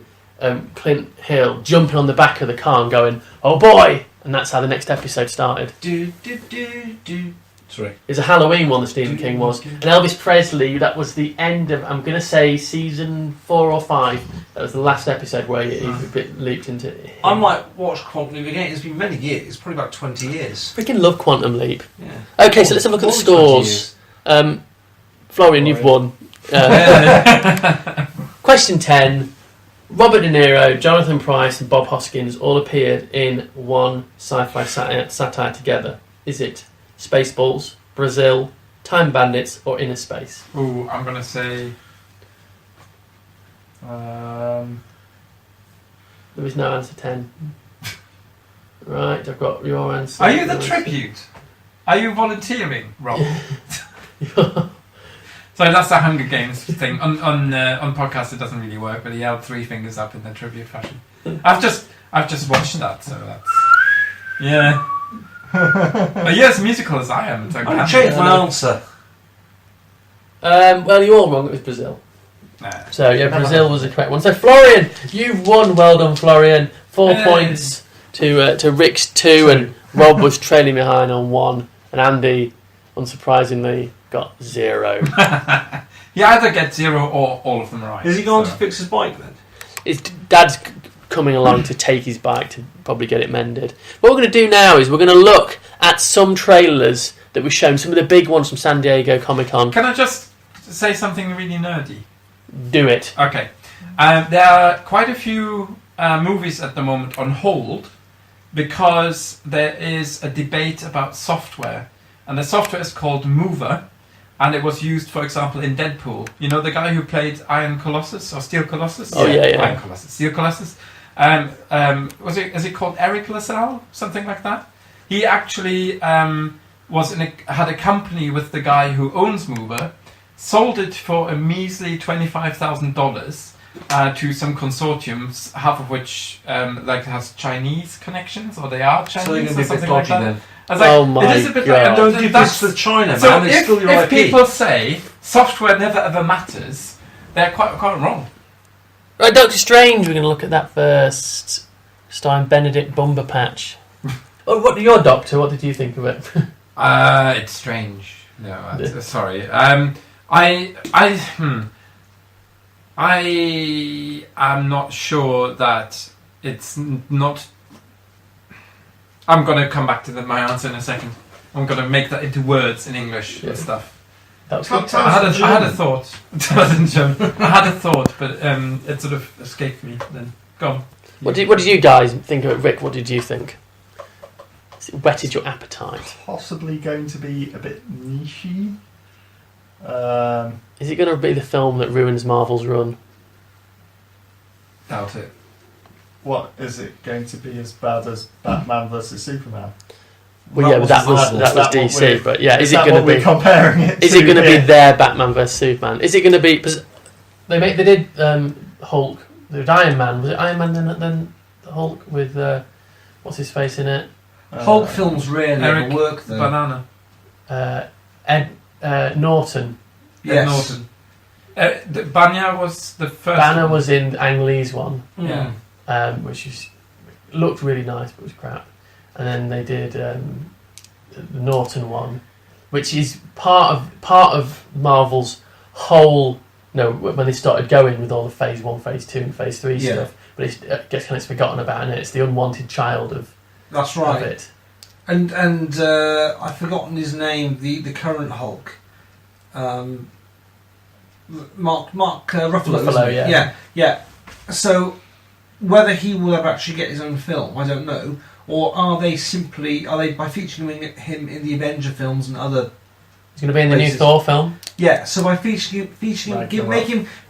Clint Hill, jumping on the back of the car and going, "Oh boy!" And that's how the next episode started. Do do do do. Sorry. It's a Halloween one that Stephen King was, and Elvis Presley. That was the end of, I'm going to say, season 4 or 5. That was the last episode where he leaped into. I might watch Quantum Leap again. It's been many years, probably about 20 years. Freaking love Quantum Leap. Yeah. Okay, so let's have a look at the More than 20 scores. Florian, you've won. Question 10. Robert De Niro, Jonathan Pryce and Bob Hoskins all appeared in one sci-fi satire together. Is it Spaceballs, Brazil, Time Bandits or Inner Space? Ooh, I'm gonna say. There is no answer 10. Right, I've got your answer. Are you the Your tribute? Are you volunteering, Rob? answer. So that's a Hunger Games thing. On podcast it doesn't really work, but he held 3 fingers up in the tribute fashion. I've just watched that, so that's yeah. Are you as musical as I am? It's okay. I changed my answer. Well, you're all wrong. It was Brazil. Nah. So yeah, Brazil was the correct one. So Florian, you've won. Well done, Florian. 4 Yay. points to Rick's 2, and Rob was trailing behind on 1, and Andy, unsurprisingly, got 0. He either gets 0 or all of them right. Is he going so. to fix his bike then? His dad's coming along to take his bike to probably get it mended. What we're going to do now is we're going to look at some trailers that were shown, some of the big ones from San Diego Comic-Con. Can I just say something really nerdy? Do it. Okay. There are quite a few movies at the moment on hold because there is a debate about software. And the software is called Mover. And it was used, for example, in Deadpool. You know the guy who played Iron Colossus or Steel Colossus? Oh, yeah. Iron Colossus. Steel Colossus. Is it called Eric LaSalle? Something like that? He actually had a company with the guy who owns Mover, sold it for a measly $25,000 to some consortiums, half of which has Chinese connections, or they are Chinese, So they're going to or be a bit something like dodgy that. then. I was like, Oh my it is a bit God. like, Don't give this to China, man. so It's still your if IP. people say software never ever matters, they're quite wrong. Right, Doctor Strange. We're going to look at that first. Starring Benedict Cumberbatch. Oh, what your Doctor? What did you think of it? It's strange. No, sorry. I am not sure that it's not. I'm gonna come back to my answer in a second. I'm gonna make that into words in English and stuff. That was Tell- good. tell I us in had a German. thought. I had a thought, but it sort of escaped me. Then go on. What did you guys think of it, Rick? What did you think? Has it whetted your appetite? Possibly going to be a bit nichey. Is it going to be the film that ruins Marvel's run? Doubt it. What is it going to be as bad as Batman versus Superman? Well, yeah, but that was DC. we're- But yeah, is it that going what to we're be? comparing it? Is to it going to here? be their Batman vs Superman? Is it going to be? Because they did Hulk. They did Iron Man. Was it Iron Man then Hulk with what's his face in it? Hulk films rarely Eric ever work though. Banana. Ed Norton. Yes. Norton. Banya was the first. Banner one. was in Ang Lee's one, Yeah. which looked really nice, but was crap. And then they did the Norton one, which is part of Marvel's whole. No, when they started going with all the Phase 1, Phase 2, and Phase 3 Yeah. stuff, but it gets kind of forgotten about, and it's the unwanted child of That's right. it. And I've forgotten his name. The current Hulk, Mark Ruffalo. Ruffalo, isn't it? yeah. yeah. So whether he will ever actually get his own film, I don't know. Or are they by featuring him in the Avenger films and other? He's going to be in the new Places. Thor film. Yeah. So by featuring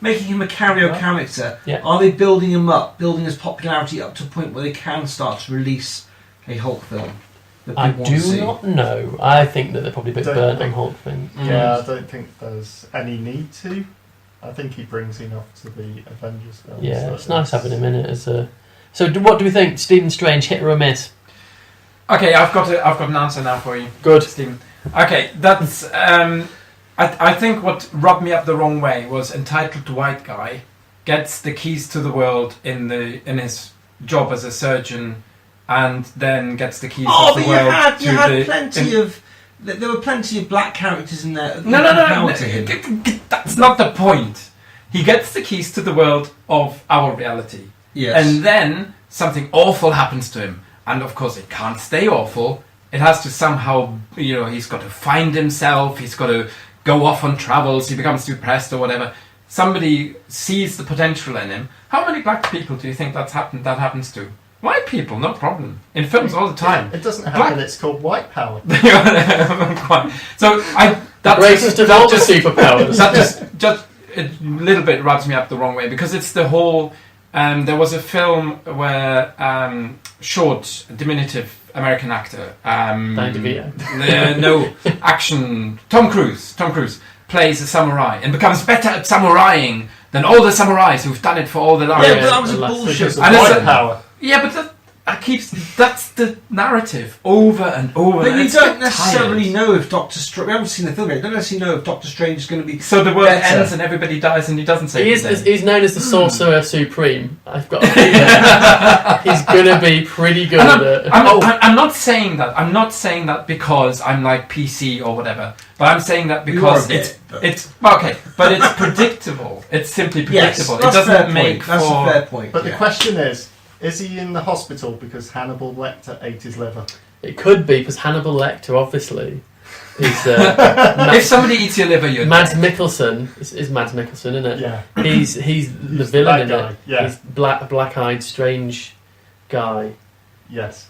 making him a carrier character, Yeah. are they building him up, building his popularity up to a point where they can start to release a Hulk film? That I people want to do see? not know. I think that they're probably a bit Don't burnt know. on Hulk thing. Yeah, I don't think there's any need to. I think he brings enough to the Avengers films. Yeah, that it's nice having him in it as a. So, what do we think? Stephen Strange, hit or a miss? Okay, I've got an answer now for you. Good. Stephen. Okay, that's. I think what rubbed me up the wrong way was entitled white guy gets the keys to the world in his job as a surgeon, and then gets the keys of the world to you had the. plenty of. There were plenty of black characters in there. No, power to him. That's not the point. He gets the keys to the world of our reality. Yes. And then something awful happens to him. And of course, it can't stay awful. It has to somehow, he's got to find himself. He's got to go off on travels. He becomes depressed or whatever. Somebody sees the potential in him. How many black people do you think that happens to? White people, no problem. In films all the time. It doesn't happen. It's called white power. So The greatest of all the superpowers. That just a little bit rubs me up the wrong way because it's the whole. There was a film where short, diminutive American actor. Danny DeVito. No, action. Tom Cruise plays a samurai and becomes better at samuraiing than all the samurais who've done it for all the life. Yeah, but that was a Because bullshit. Because of And it's white a- power. Yeah, but that's the narrative over and over. But and you it's don't get necessarily tired. know if Doctor Strange. We haven't seen the film yet. You don't necessarily know if Doctor Strange is going to be. So the world better. ends and everybody dies and he doesn't say He is. his name. He's known as the Sorcerer Supreme. I've got a feeling he's gonna be pretty good at it. I'm not saying that. I'm not saying that because I'm like PC or whatever. But I'm saying that You because are a bit, but- it's okay. But it's predictable. It's simply Yes, predictable. that's It a fair doesn't make point. That's for. a fair point. But yeah. the question is he in the hospital because Hannibal Lecter ate his liver? It could be because Hannibal Lecter, obviously, is If somebody eats your liver, you're Mads dead. Mikkelsen. Is Mads Mikkelsen, isn't it? Yeah. He's the He's villain in that guy, it. yeah. He's black-eyed, strange guy. Yes.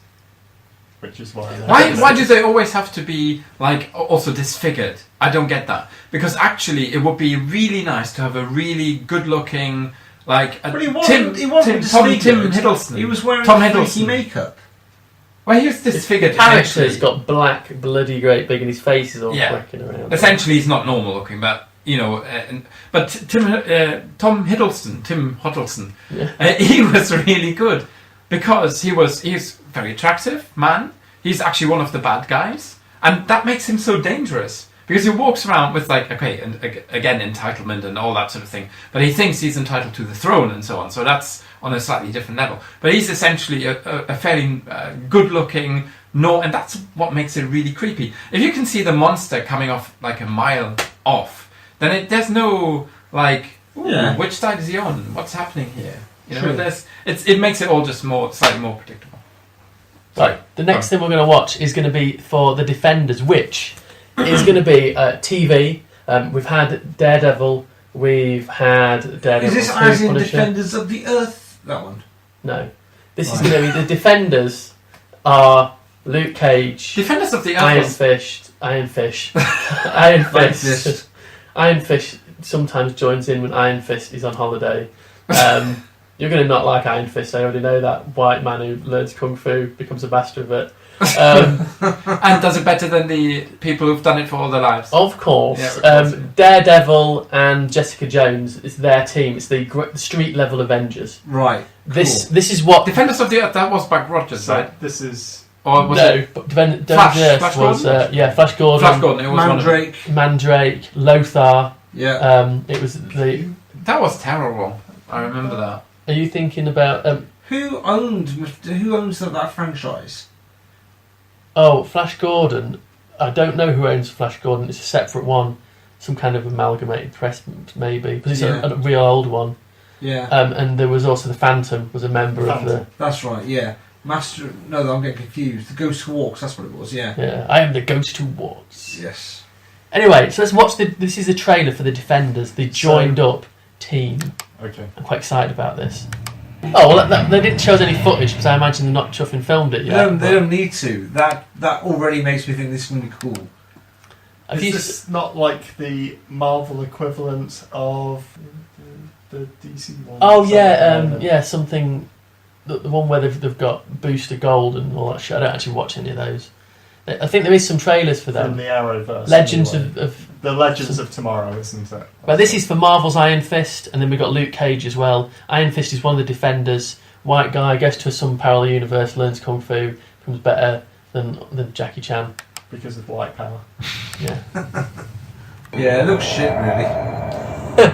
Which is why. Why do they always have to be like also disfigured? I don't get that because actually it would be really nice to have a really good-looking like a But he wasn't. He wasn't Tim disfigured. Hiddleston. He was wearing Tom freaky Hiddleston. makeup. Well, he was disfigured. Character's essentially. got black, bloody great big, and his face is all Yeah. cracking around. Essentially, he's not normal looking, but but Tom Hiddleston, Yeah. he was really good because he's very attractive man. he's actually one of the bad guys, and that makes him so dangerous. Because he walks around with and again, entitlement and all that sort of thing. But he thinks he's entitled to the throne and so on. So that's on a slightly different level. But he's essentially a fairly good-looking, and that's what makes it really creepy. If you can see the monster coming off like a mile off, then there's no which side is he on? What's happening here? It makes it all just slightly more predictable. Right. The next thing we're going to watch is going to be for the Defenders, which is going to be TV. We've had Daredevil. We've had Daredevil. Is this 2 as in Punisher. Defenders of the Earth? That one? No. This is going to be the Defenders are Luke Cage, Defenders of the Earth. Iron Fist. Iron Fist sometimes joins in when Iron Fist is on holiday. You're going to not like Iron Fist. I already know that. White man who learns kung fu becomes a master of it. And does it better than the people who've done it for all their lives. Of course. Yeah, of course. Daredevil and Jessica Jones is their team. It's the street level Avengers. Right. This is what Defenders of the Earth. That was Buck Rogers, right? This is Or was no. it But Flash Flash was Gordon? Flash Gordon. Flash Gordon? It was Mandrake, Lothar. Yeah. It was the. That was terrible. I remember that. Are you thinking about? Who owns that franchise? Oh, Flash Gordon. I don't know who owns Flash Gordon. It's a separate one, some kind of amalgamated press, maybe, because it's a real old one. Yeah. And there was also the Phantom was a member of the. That's right. Yeah. Master. No, I'm getting confused. The Ghost Who Walks. That's what it was. Yeah. Yeah, I am the Ghost Who Walks. Yes. Anyway, so let's watch this is a trailer for the Defenders, the joined up team. okay. I'm quite excited about this. Oh, well, they didn't show us any footage because I imagine they're not chuffing filmed it yet. They don't need to. That already makes me think this is going to be cool. Have Is you this not like the Marvel equivalent of the DC one? Oh yeah, something. The one where they've got Booster Gold and all that shit. I don't actually watch any of those. I think there is some trailers for them. From the Arrowverse. Legends anyway. of The Legends of Tomorrow, isn't it? Well, this is for Marvel's Iron Fist, and then we've got Luke Cage as well. Iron Fist is one of the Defenders. White guy goes to some parallel universe, learns kung fu, becomes better than Jackie Chan. Because of white power. Yeah. Yeah, it looks shit, really.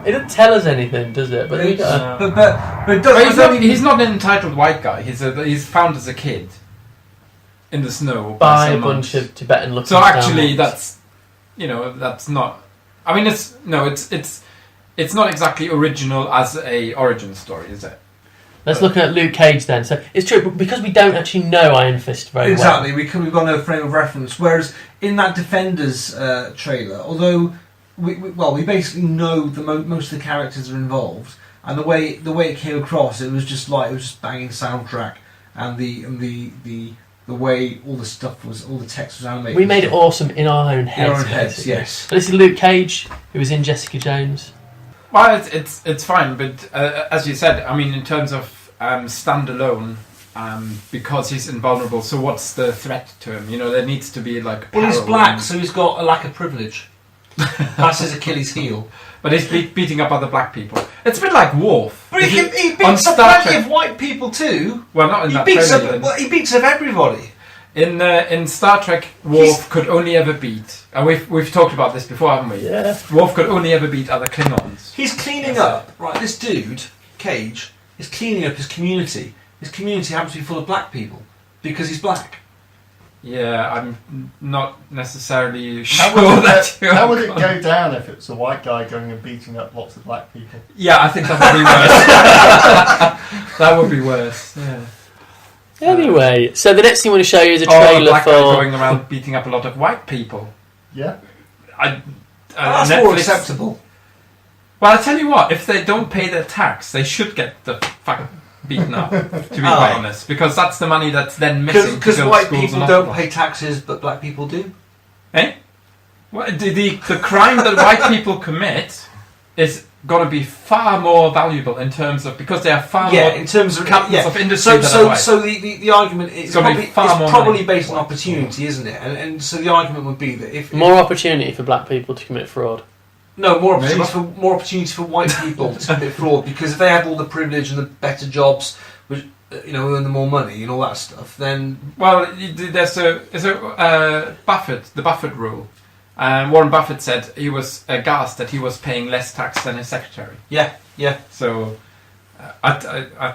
It doesn't tell us anything, does it? But we got But it But does. he's not an entitled white guy. He's found as a kid in the snow by a some bunch monks. of Tibetan-looking. So actually, stalwarts. that's not. I mean, it's not exactly original as a origin story, is it? Let's look at Luke Cage then. So it's true because we don't actually know Iron Fist very Exactly, well. we've got no frame of reference. Whereas in that Defenders trailer, although we basically know most of the characters are involved, and the way it came across, it was just banging soundtrack, and the way all the text was animated. We made it awesome in our own heads. In our own heads, basically. yes. But this is Luke Cage, who was in Jessica Jones. Well, it's fine, but as you said, I mean, in terms of standalone, because he's invulnerable. So what's the threat to him? There needs to be like. Well, he's power black, and- so he's got a lack of privilege. That's his Achilles heel. But he's beating up other black people. It's a bit like Worf. But he on beats up Star plenty Trek- of white people too. Well, not in He that beats trailer. up. He beats up everybody. In Star Trek, Worf could only ever beat, and we've talked about this before, haven't we? Yeah. Worf could only ever beat other Klingons. He's cleaning up. Right, this dude Cage is cleaning up his community. His community happens to be full of black people because he's black. Yeah, I'm not necessarily How sure would, that. it, how would it go down if it's a white guy going and beating up lots of black people? Yeah, I think that would be worse. That would be worse. Yeah. Anyway, so the next thing I want to show you is a Or a trailer black for. guy going around beating up a lot of white people. Yeah. That's more acceptable. Well, I tell you what, if they don't pay their tax, they should get the fuck beaten up. To be quite honest, because that's the money that's then missing. Because to build white schools people and don't hospitals. pay taxes, but black people do. Eh? Well, the crime that white people commit is going to be far more valuable in terms of because they are far more In terms of capitals of industry So, than are white. so the argument is It's gonna be far more probably money. based on opportunity, isn't it? And so the argument would be that if More opportunity for black people to commit fraud. no more Maybe. opportunity for white people to commit fraud because if they have all the privilege and the better jobs, which earn more money and all that stuff, then Well, there's a Buffett, the Buffett rule. Warren Buffett said he was aghast that he was paying less tax than his secretary. yeah. So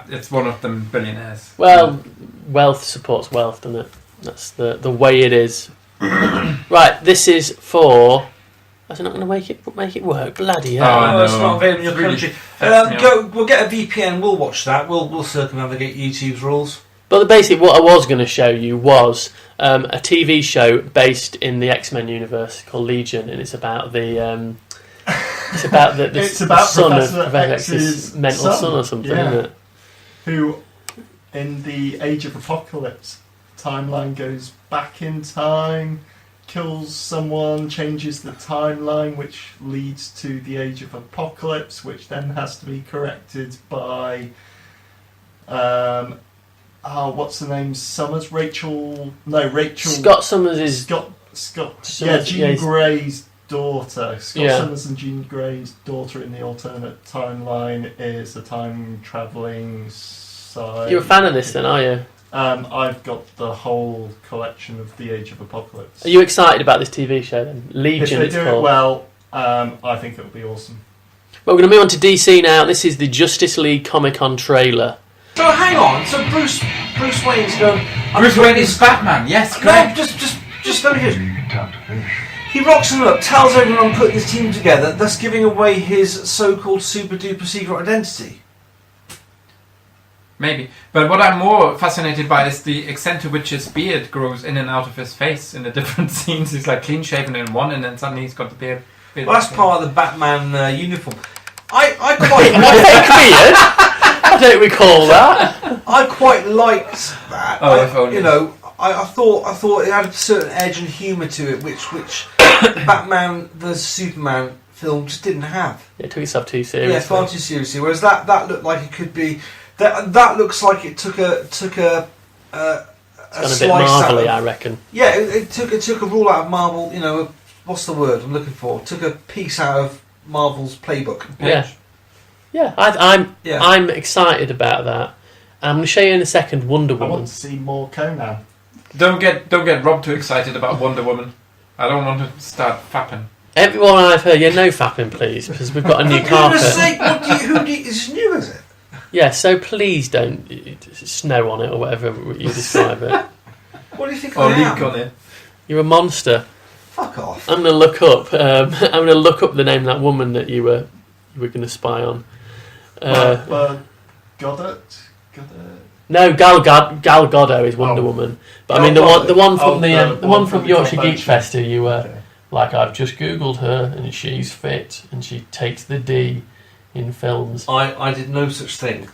it's one of them billionaires. Well, wealth supports wealth, doesn't it? That's the way it is. Right, this is for. I was not going to make it work. Bloody hell! I know. It's not available in your Really country. fessed me up. We'll get a VPN. We'll watch that. We'll circumnavigate YouTube's rules. But the basic, what I was going to show you was a TV show based in the X-Men universe called Legion, and it's about the it's about the son of Professor X's mental son or something, isn't it? Who, in the Age of Apocalypse timeline, goes back in time, kills someone, changes the timeline, which leads to the Age of Apocalypse, which then has to be corrected by what's the name? Summers? Rachel. Scott Summers is Scott. Summers, Yeah, Jean yeah, Grey's daughter. Scott Yeah. Summers and Jean Grey's daughter in the alternate timeline is the time travelling side. You're a fan of this, then, are you? I've got the whole collection of the Age of Apocalypse. Are you excited about this TV show then? Legion, If they it's do called. it well, I think it'll be awesome. Well, we're going to move on to DC now. This is the Justice League Comic-Con trailer. So hang on. So Bruce Wayne's going. Bruce Wayne is Batman. Yes, No, correct. just let me hear. He rocks them up, tells everyone I'm putting this team together, thus giving away his so-called super-duper secret identity. Maybe. But what I'm more fascinated by is the extent to which his beard grows in and out of his face in the different scenes. He's like clean shaven in one, and then suddenly he's got the beard. Well, that's part of the Batman uniform. I quite I don't recall that. I quite liked that. Oh, if only. I thought it had a certain edge and humour to it, which the Batman vs Superman film just didn't have. It took itself too seriously. Yeah, far too seriously. Whereas that looked like it could be. That looks like it took a It's gone a bit slice out marvelly, of- I reckon. Yeah, it took a rule out of Marvel. What's the word I'm looking for? Took a piece out of Marvel's playbook. Yeah, I'm Yeah. excited about that. I'm going to show you in a second Wonder I Woman. want to see more Conan. Don't get Rob too excited about Wonder Woman. I don't want to start fapping. Everyone I've heard, no fapping please, because we've got a new For goodness carpet. sake, is it new, is it? Yeah, so please don't snow on it or whatever you describe it. What do you think Or I leak am? on it. You're a monster. Fuck off. I'm going to look up. I'm going to look up the name of that woman that you were going to spy on. Goddard? No, Gal Gadot is Wonder Oh. Woman. But Gal I mean the one Gadot. from the one from the Yorkshire Geek convention. Fest who you were Okay. like, I've just googled her and she's fit and she takes the D in films. I did no such thing.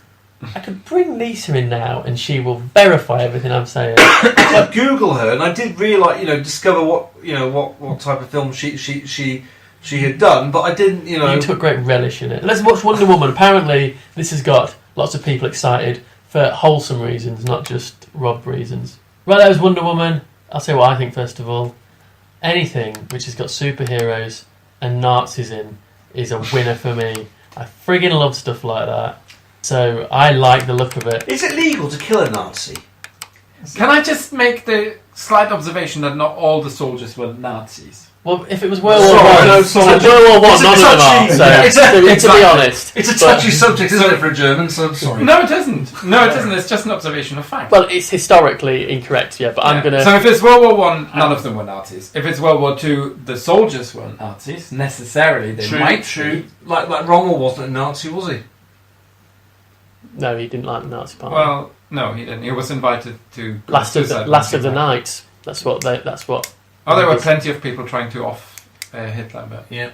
I could bring Lisa in now and she will verify everything I'm saying. I Google her and I did realise, discover what type of film she had done, but I didn't, You took great relish in it. Let's watch Wonder Woman. Apparently, this has got lots of people excited for wholesome reasons, not just robbed reasons. Right, that was Wonder Woman. I'll say what I think first of all. Anything which has got superheroes and Nazis in is a winner for me. I friggin' love stuff like that. So I like the look of it. Is it legal to kill a Nazi? Can I just make the slight observation that not all the soldiers were Nazis? Well, if it was World Sorry, War One, no, sorry. World War One, It's a none of them are. touchy- So, yeah, to be exactly. honest, It's a But- touchy subject, isn't it, for a German? So I'm sorry. No, it isn't. No, it isn't. It's just an observation of fact. well, it's historically incorrect, yeah. But I'm Yeah. gonna. So if it's World War One, none of them were Nazis. If it's World War Two, the soldiers weren't Nazis necessarily. They might True. be. Like Rommel wasn't a Nazi, was he? No, he didn't like the Nazi Party. Well, no, he didn't. He was invited to last of suicide the bombing. Knights. That's what. Oh, there were plenty of people trying to off Hitler, but Yeah.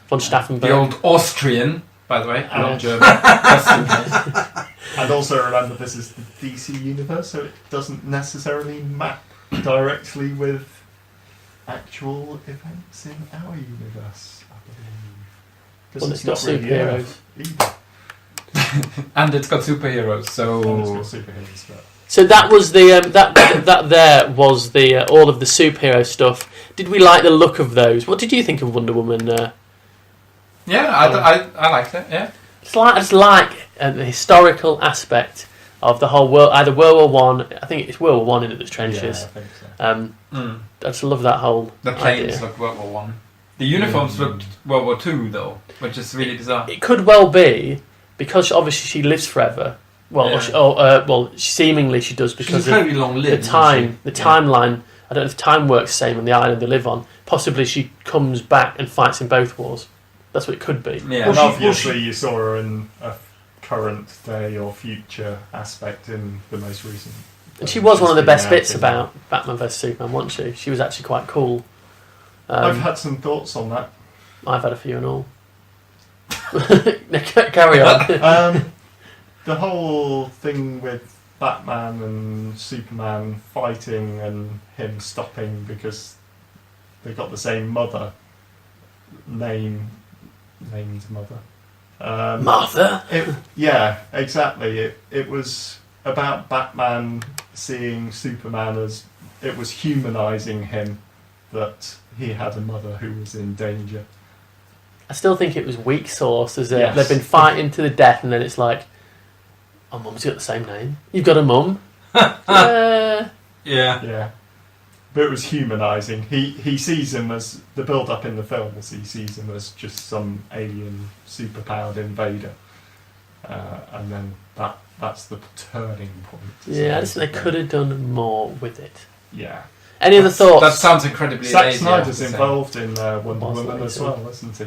Von Stauffenberg. the old Austrian, by the way, Yeah. not German. Just in case. And also remember, this is the DC universe, so it doesn't necessarily map directly with actual events in our universe, I believe. 'Cause Well, it's got superheroes. either. And it's got superheroes, so And it's got superheroes, but So that was the that there was the all of the superhero stuff. Did we like the look of those? What did you think of Wonder Woman? yeah, I liked it. Yeah, I just like the historical aspect of the whole world, either World War One. I think it's World War One in it that's trenches. Yeah, I think so. I just love that whole. The planes idea. look World War One. The uniforms looked World War Two though, which is really bizarre. It could well be because obviously she lives forever. Well, Yeah. seemingly she does She's because of incredibly long-lived. the time, the isn't she? timeline. I don't know if time works the same on the island they live on. Possibly she comes back and fights in both wars. That's what it could be. Yeah. And Well, obviously you saw her in a current day or future aspect in the most recent. And she was one of the best She's been bits out in- about Batman vs Superman, wasn't she? She was actually quite cool. I've had some thoughts on that. I've had a few and all. Carry on. The whole thing with Batman and Superman fighting and him stopping because they got the same mother. Named mother. Martha. Yeah, exactly. It was about Batman seeing Superman as it was humanising him that he had a mother who was in danger. I still think it was weak sauce, as Yes. they've been fighting to the death, and then it's like, oh, mum's got the same name. You've got a mum. Yeah. Yeah. But it was humanising. He sees him as the build up in the film is he sees him as just some alien superpowered invader. And then that's the turning point. Yeah, I just think they could have done more with it. Yeah. Any other thoughts? That sounds incredibly Zack lazy. I have Snyder's to say. involved in Wonder Was Woman as lazy. well, isn't he?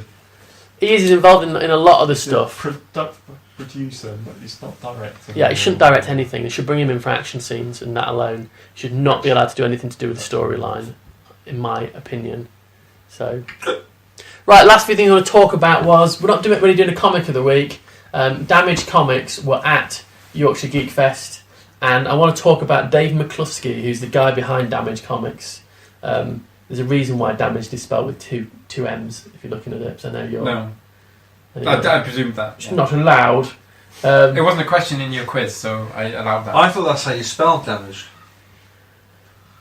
He's involved in a lot of the He's a stuff. Producer, but he's not directing. Yeah, he shouldn't direct anything. They should bring him in for action scenes, and that alone. He should not be allowed to do anything to do with the storyline, in my opinion. So, right, last few things I want to talk about was we're not really doing a comic of the week. Damage Comics were at Yorkshire Geek Fest, and I want to talk about Dave McCluskey, who's the guy behind Damage Comics. There's a reason why Damaged is spelled with two M's. If you're looking at it, so I know you're. No, you're I presumed that. it's Yeah. not allowed. It wasn't a question in your quiz, so I allowed that. I thought that's how you spelled damaged.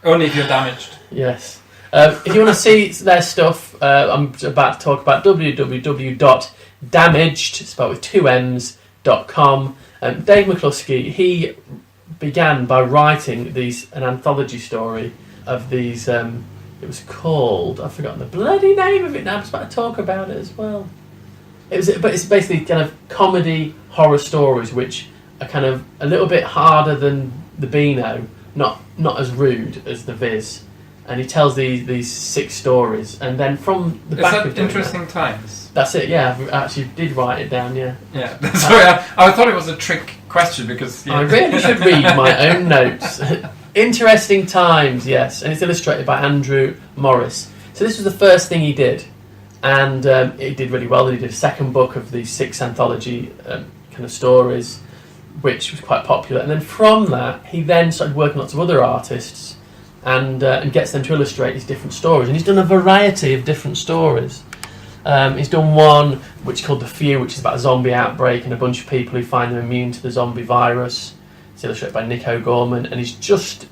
Only if you're damaged. Yes. If you want to see their stuff, I'm about to talk about www.damaged, spelled with two M's.com. Dave McCluskey, he began by writing an anthology story of these. It was called, I've forgotten the bloody name of it now. I'm just about to talk about it as well. But it's basically kind of comedy horror stories, which are kind of a little bit harder than the Beano, not as rude as the Viz. And he tells these 6 stories, and then from the Is back that of doing interesting times? that's it. Yeah, I actually did write it down. Yeah, Yeah. Sorry, I thought it was a trick question because. Yeah. I really should read my own notes. Interesting times, yes, and it's illustrated by Andrew Morris. So this was the first thing he did, and it did really well. He did a second book of these 6 anthology kind of stories, which was quite popular. And then from that, he then started working with lots of other artists, and gets them to illustrate these different stories. And he's done a variety of different stories. He's done one which is called The Few, which is about a zombie outbreak and a bunch of people who find them immune to the zombie virus. It's illustrated by Nick O'Gorman, and he's just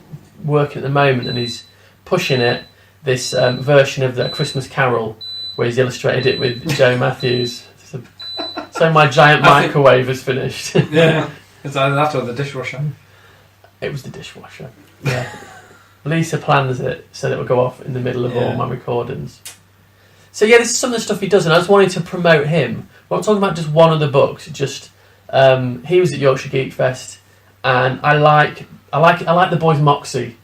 working at the moment, and he's pushing it, this version of the Christmas Carol, where he's illustrated it with Joe Matthews. So my giant microwave is finished. Yeah. Is that or the dishwasher? It was the dishwasher. Yeah. Lisa plans it so that it will go off in the middle of all my recordings. So yeah, this is some of the stuff he does, and I just wanted to promote him. We're not talking about just one of the books. Just he was at Yorkshire Geek Fest, and I like the boy's moxie.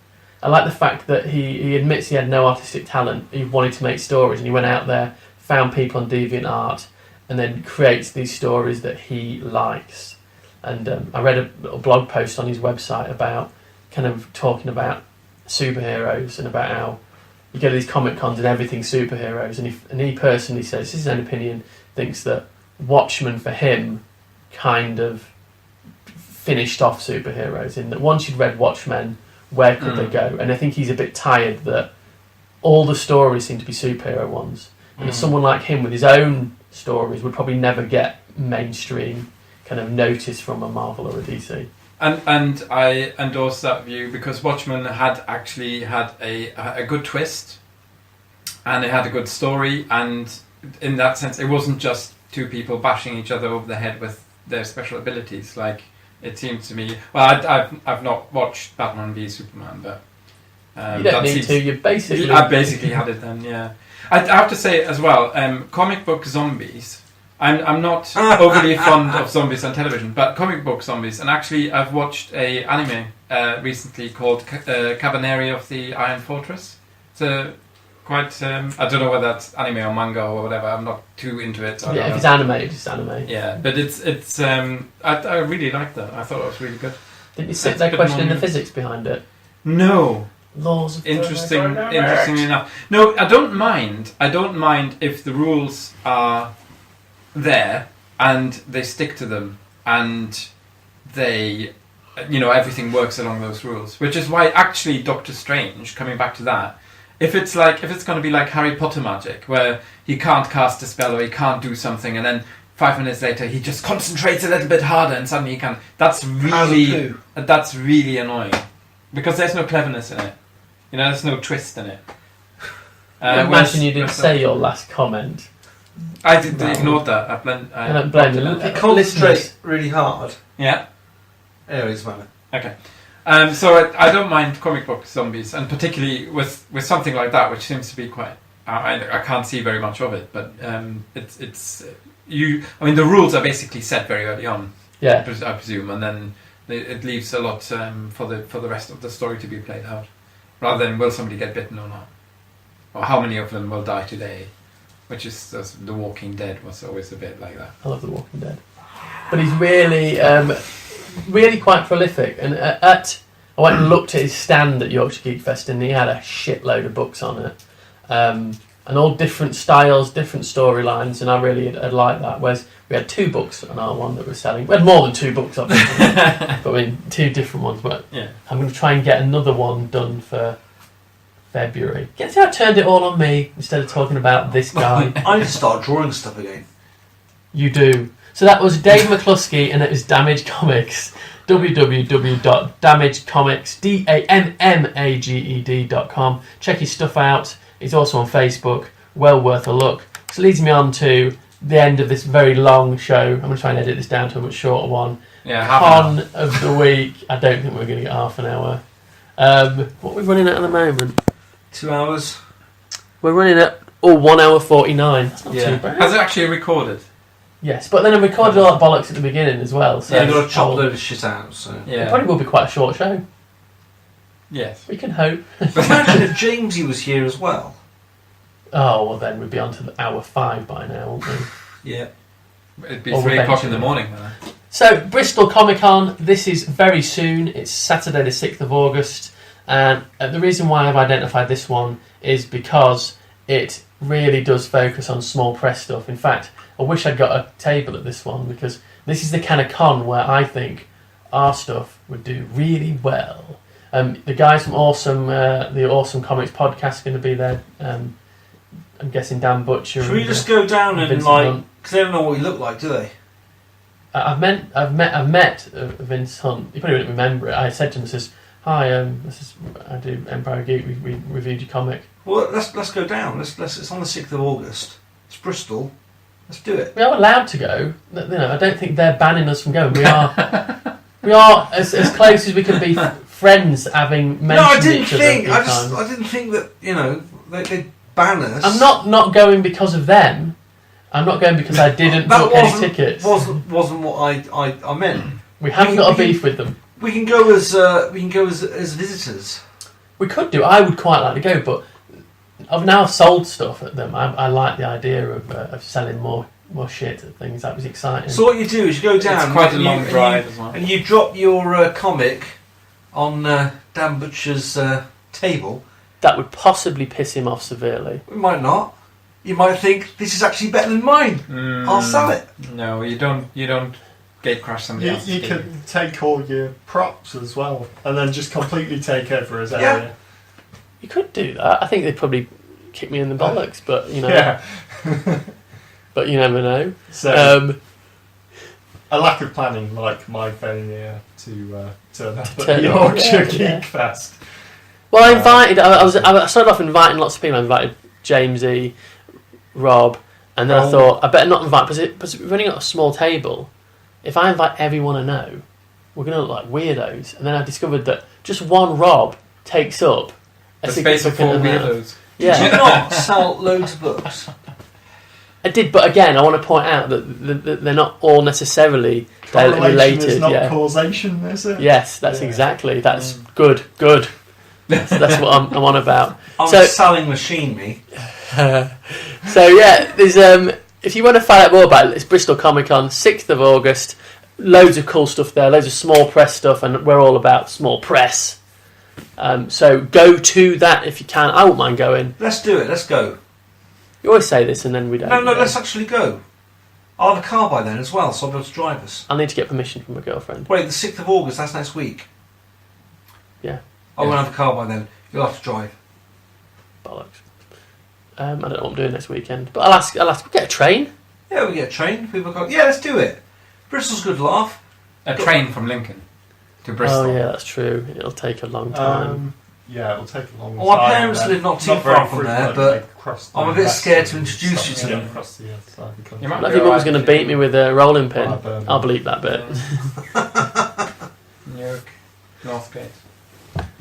I like the fact that he admits he had no artistic talent. He wanted to make stories, and he went out there, found people on DeviantArt, and then creates these stories that he likes. And I read a little blog post on his website about kind of talking about superheroes and about how you go to these Comic Cons and everything's superheroes, and he personally says, this is his own opinion, thinks that Watchmen for him kind of finished off superheroes, in that once you'd read Watchmen, where could they go? And I think he's a bit tired that all the stories seem to be superhero ones, and as someone like him with his own stories would probably never get mainstream kind of notice from a Marvel or a DC. And I endorse that view because Watchmen had actually had a good twist, and it had a good story, and in that sense it wasn't just 2 people bashing each other over the head with their special abilities. Like It seems to me. Well, I've not watched Batman v Superman, but you don't need to. You basically. I basically had it then. Yeah. I have to say as well, comic book zombies. I'm not overly fond of zombies on television, but comic book zombies. And actually, I've watched a anime recently called Cabaneri of the Iron Fortress. It's a quite. I don't know whether that's anime or manga or whatever. I'm not too into it. So yeah, if it's animated, it's anime. Yeah, but it's. I really liked that. I thought it was really good. Didn't you sit there questioning the physics behind it? No. Laws of Interestingly enough. No, I don't mind. I don't mind if the rules are there and they stick to them and they, everything works along those rules. Which is why actually Doctor Strange, coming back to that, if it's going to be like Harry Potter magic, where he can't cast a spell or he can't do something, and then 5 minutes later he just concentrates a little bit harder and suddenly he can. That's really annoying because there's no cleverness in it. There's no twist in it. I imagine you didn't say your last comment. I did ignore that. I don't blame you. If you concentrate really hard. Yeah. Anyways, man. Okay. So I don't mind comic book zombies, and particularly with something like that, which seems to be quite. I can't see very much of it, but it's you. I mean, the rules are basically set very early on. Yeah. I presume, and then it leaves a lot for the rest of the story to be played out, rather than will somebody get bitten or not, or how many of them will die today, which is The Walking Dead was always a bit like that. I love The Walking Dead, but he's really, really quite prolific. And I went and looked at his stand at Yorkshire Geek Fest, and he had a shitload of books on it, and all different styles, different storylines, and I really I'd like that. Whereas we had 2 books on our one that we're selling. We had more than 2 books, obviously, but I mean 2 different ones. But yeah. I'm going to try and get another one done for February. Guess how I turned it all on me instead of talking about this guy. I need to start drawing stuff again. You do. So that was Dave McCluskey, and it was Damage Comics. www.damagecomics.com. Check his stuff out. He's also on Facebook. Well worth a look. So leads me on to the end of this very long show. I'm going to try and edit this down to a much shorter one. Yeah, Con of the week. I don't think we're going to get half an hour. What are we running at the moment? 2 hours. We're running at 1 hour 49. That's not too bad. Has it actually recorded? Yes, but then I recorded all that bollocks at the beginning as well. So You've got to chop a load of shit out. So. It probably will be quite a short show. Yes. We can hope. Imagine if Jamesy was here as well. Oh, well then we'd be on to hour 5 by now, wouldn't we? Yeah. It'd be Or 3 o'clock in eventually. the morning then. So, Bristol Comic Con, this is very soon. It's Saturday the 6th of August. And the reason why I've identified this one is because it really does focus on small press stuff. In fact, I wish I'd got a table at this one, because this is the kind of con where I think our stuff would do really well. The guys from the Awesome Comics podcast are going to be there. I'm guessing Dan Butcher. Should we just go down and Vincent like? Hunt. Because they don't know what we look like, do they? I've met Vince Hunt. You probably wouldn't remember it. I said to him, "Hi, I do Empire Geek. We reviewed your comic." Well, let's go down. Let's. It's on the 6th of August. It's Bristol. Let's do it. We are allowed to go. I don't think they're banning us from going. We are as close as we can be friends, having mentioned each other a few times. I didn't think that they'd ban us. I'm not going because of them. I'm not going because I didn't book any tickets. Wasn't what I meant. We haven't got a beef with them. We can go as visitors. We could do. I would quite like to go, but I've now sold stuff at them. I like the idea of selling more shit at things. That was exciting. So what you do is you go down. It's quite a long drive as well. And you drop your comic on Dan Butcher's table. That would possibly piss him off severely. We might not. You might think this is actually better than mine. I'll sell it. No, you don't gate crash somebody else's You game. can take all your props as well, and then just completely take over his area. You could do that. I think they'd probably kick me in the bollocks, but Yeah. But you never know. So a lack of planning, like my failure to turn up at Yorkshire Geek Fest. Well, I invited. I started off inviting lots of people. I invited Jamesy, Rob, and then I thought I better not invite because we've only got a small table. If I invite everyone I know, we're going to look like weirdos. And then I discovered that just one Rob takes up a The space of 4 significant amount. weirdos. Yeah. Did you not sell loads of books? I did, but again, I want to point out that they're not all necessarily Correlation related. is not Yeah. causation, is it? Yes, that's Yeah. exactly. That's good. That's what I'm on about. I'm So- a selling machine, me. So yeah, there's if you want to find out more about it, it's Bristol Comic Con, 6th of August. Loads of cool stuff there, loads of small press stuff, and we're all about small press. So go to that if you can. I won't mind going. Let's do it. Let's go. You always say this and then we don't. No, let's actually go. I'll have a car by then as well, so I'll be able to drive us. I'll need to get permission from my girlfriend. Wait, the 6th of August, that's next week. Yeah. I won't have a car by then. You'll have to drive. Bollocks. I don't know what I'm doing next weekend, but I'll ask. We'll get a train. Yeah, we get a train. People go, yeah, let's do it. Bristol's a good laugh. A train from Lincoln to Bristol. Oh yeah, that's true. It'll take a long time. Yeah, it'll take a long Well, my time. parents then. live not too very far from there, frequently but across the I'm a bit west scared to and introduce stuff, you to yeah, them. across the other side of the country. You might Like be your mum's alright going to if you- beat me with a rolling pin. Oh, Birmingham. I'll bleep that bit. Newark, Northgate.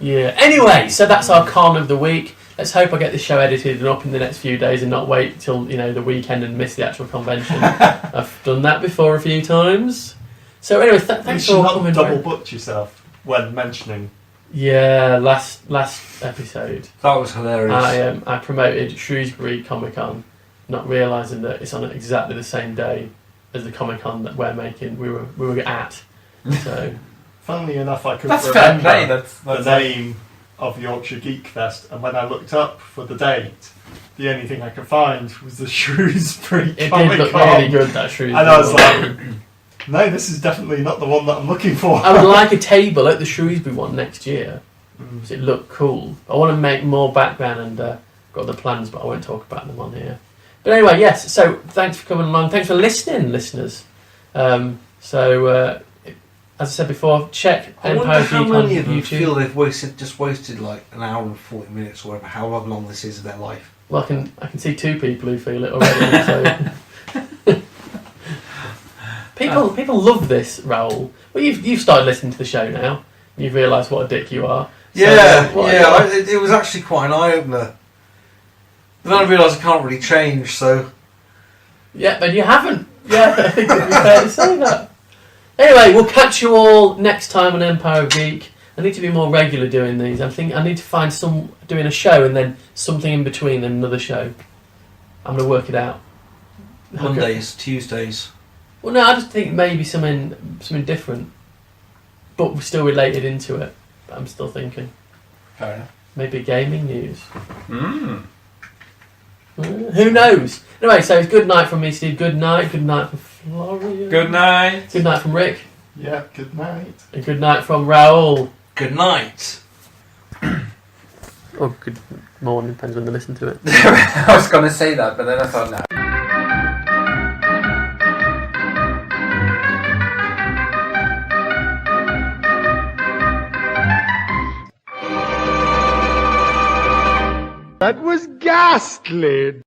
Yeah. Anyway, so that's our con of the week. Let's hope I get this show edited and up in the next few days and not wait till the weekend and miss the actual convention. I've done that before a few times. So anyway, You thanks should for not coming. double booked yourself when mentioning. Yeah, last episode, That was hilarious. I promoted Shrewsbury Comic Con, not realising that it's on exactly the same day as the Comic Con that we were at. So Funnily enough, I couldn't That's fair play. remember That's the name of Yorkshire Geek Fest, and when I looked up for the date, the only thing I could find was the Shrewsbury it did Comic look Con. really good, that Shrewsbury. And I was one. like, no, this is definitely not the one that I'm looking for. I would like a table at the Shrewsbury one next year. Because it looked cool. I want to make more background and got the plans, but I won't talk about them on here. But anyway, yes. So thanks for coming along. Thanks for listening, listeners. As I said before, check I wonder Empire how Geek on many of them YouTube. feel they've wasted like an hour and 40 minutes or whatever, however long this is of their life. Well, I can see 2 people who feel it already. So. People love this, Raoul. Well, you've started listening to the show now. You've realised what a dick you are. So, It was actually quite an eye-opener. But then I realised I can't really change, so... Yeah, but you haven't. Yeah, I think it'd be fair to say that. Anyway, we'll catch you all next time on Empire of Geek. I need to be more regular doing these. I think I need to find doing a show and then something in between and another show. I'm going to work it out. Mondays, Tuesdays. Well, no, I just think maybe something different, but still related into it. But I'm still thinking. Fair enough. Maybe gaming news. Mm. Who knows? Anyway, so it's good night from me, Steve. Good night. Good night from Florian. Good night. Good night from Rick. Yeah, good night. And good night from Raoul. Good night. Or good morning, depends when they listen to it. I was going to say that, but then I thought, no. That was ghastly.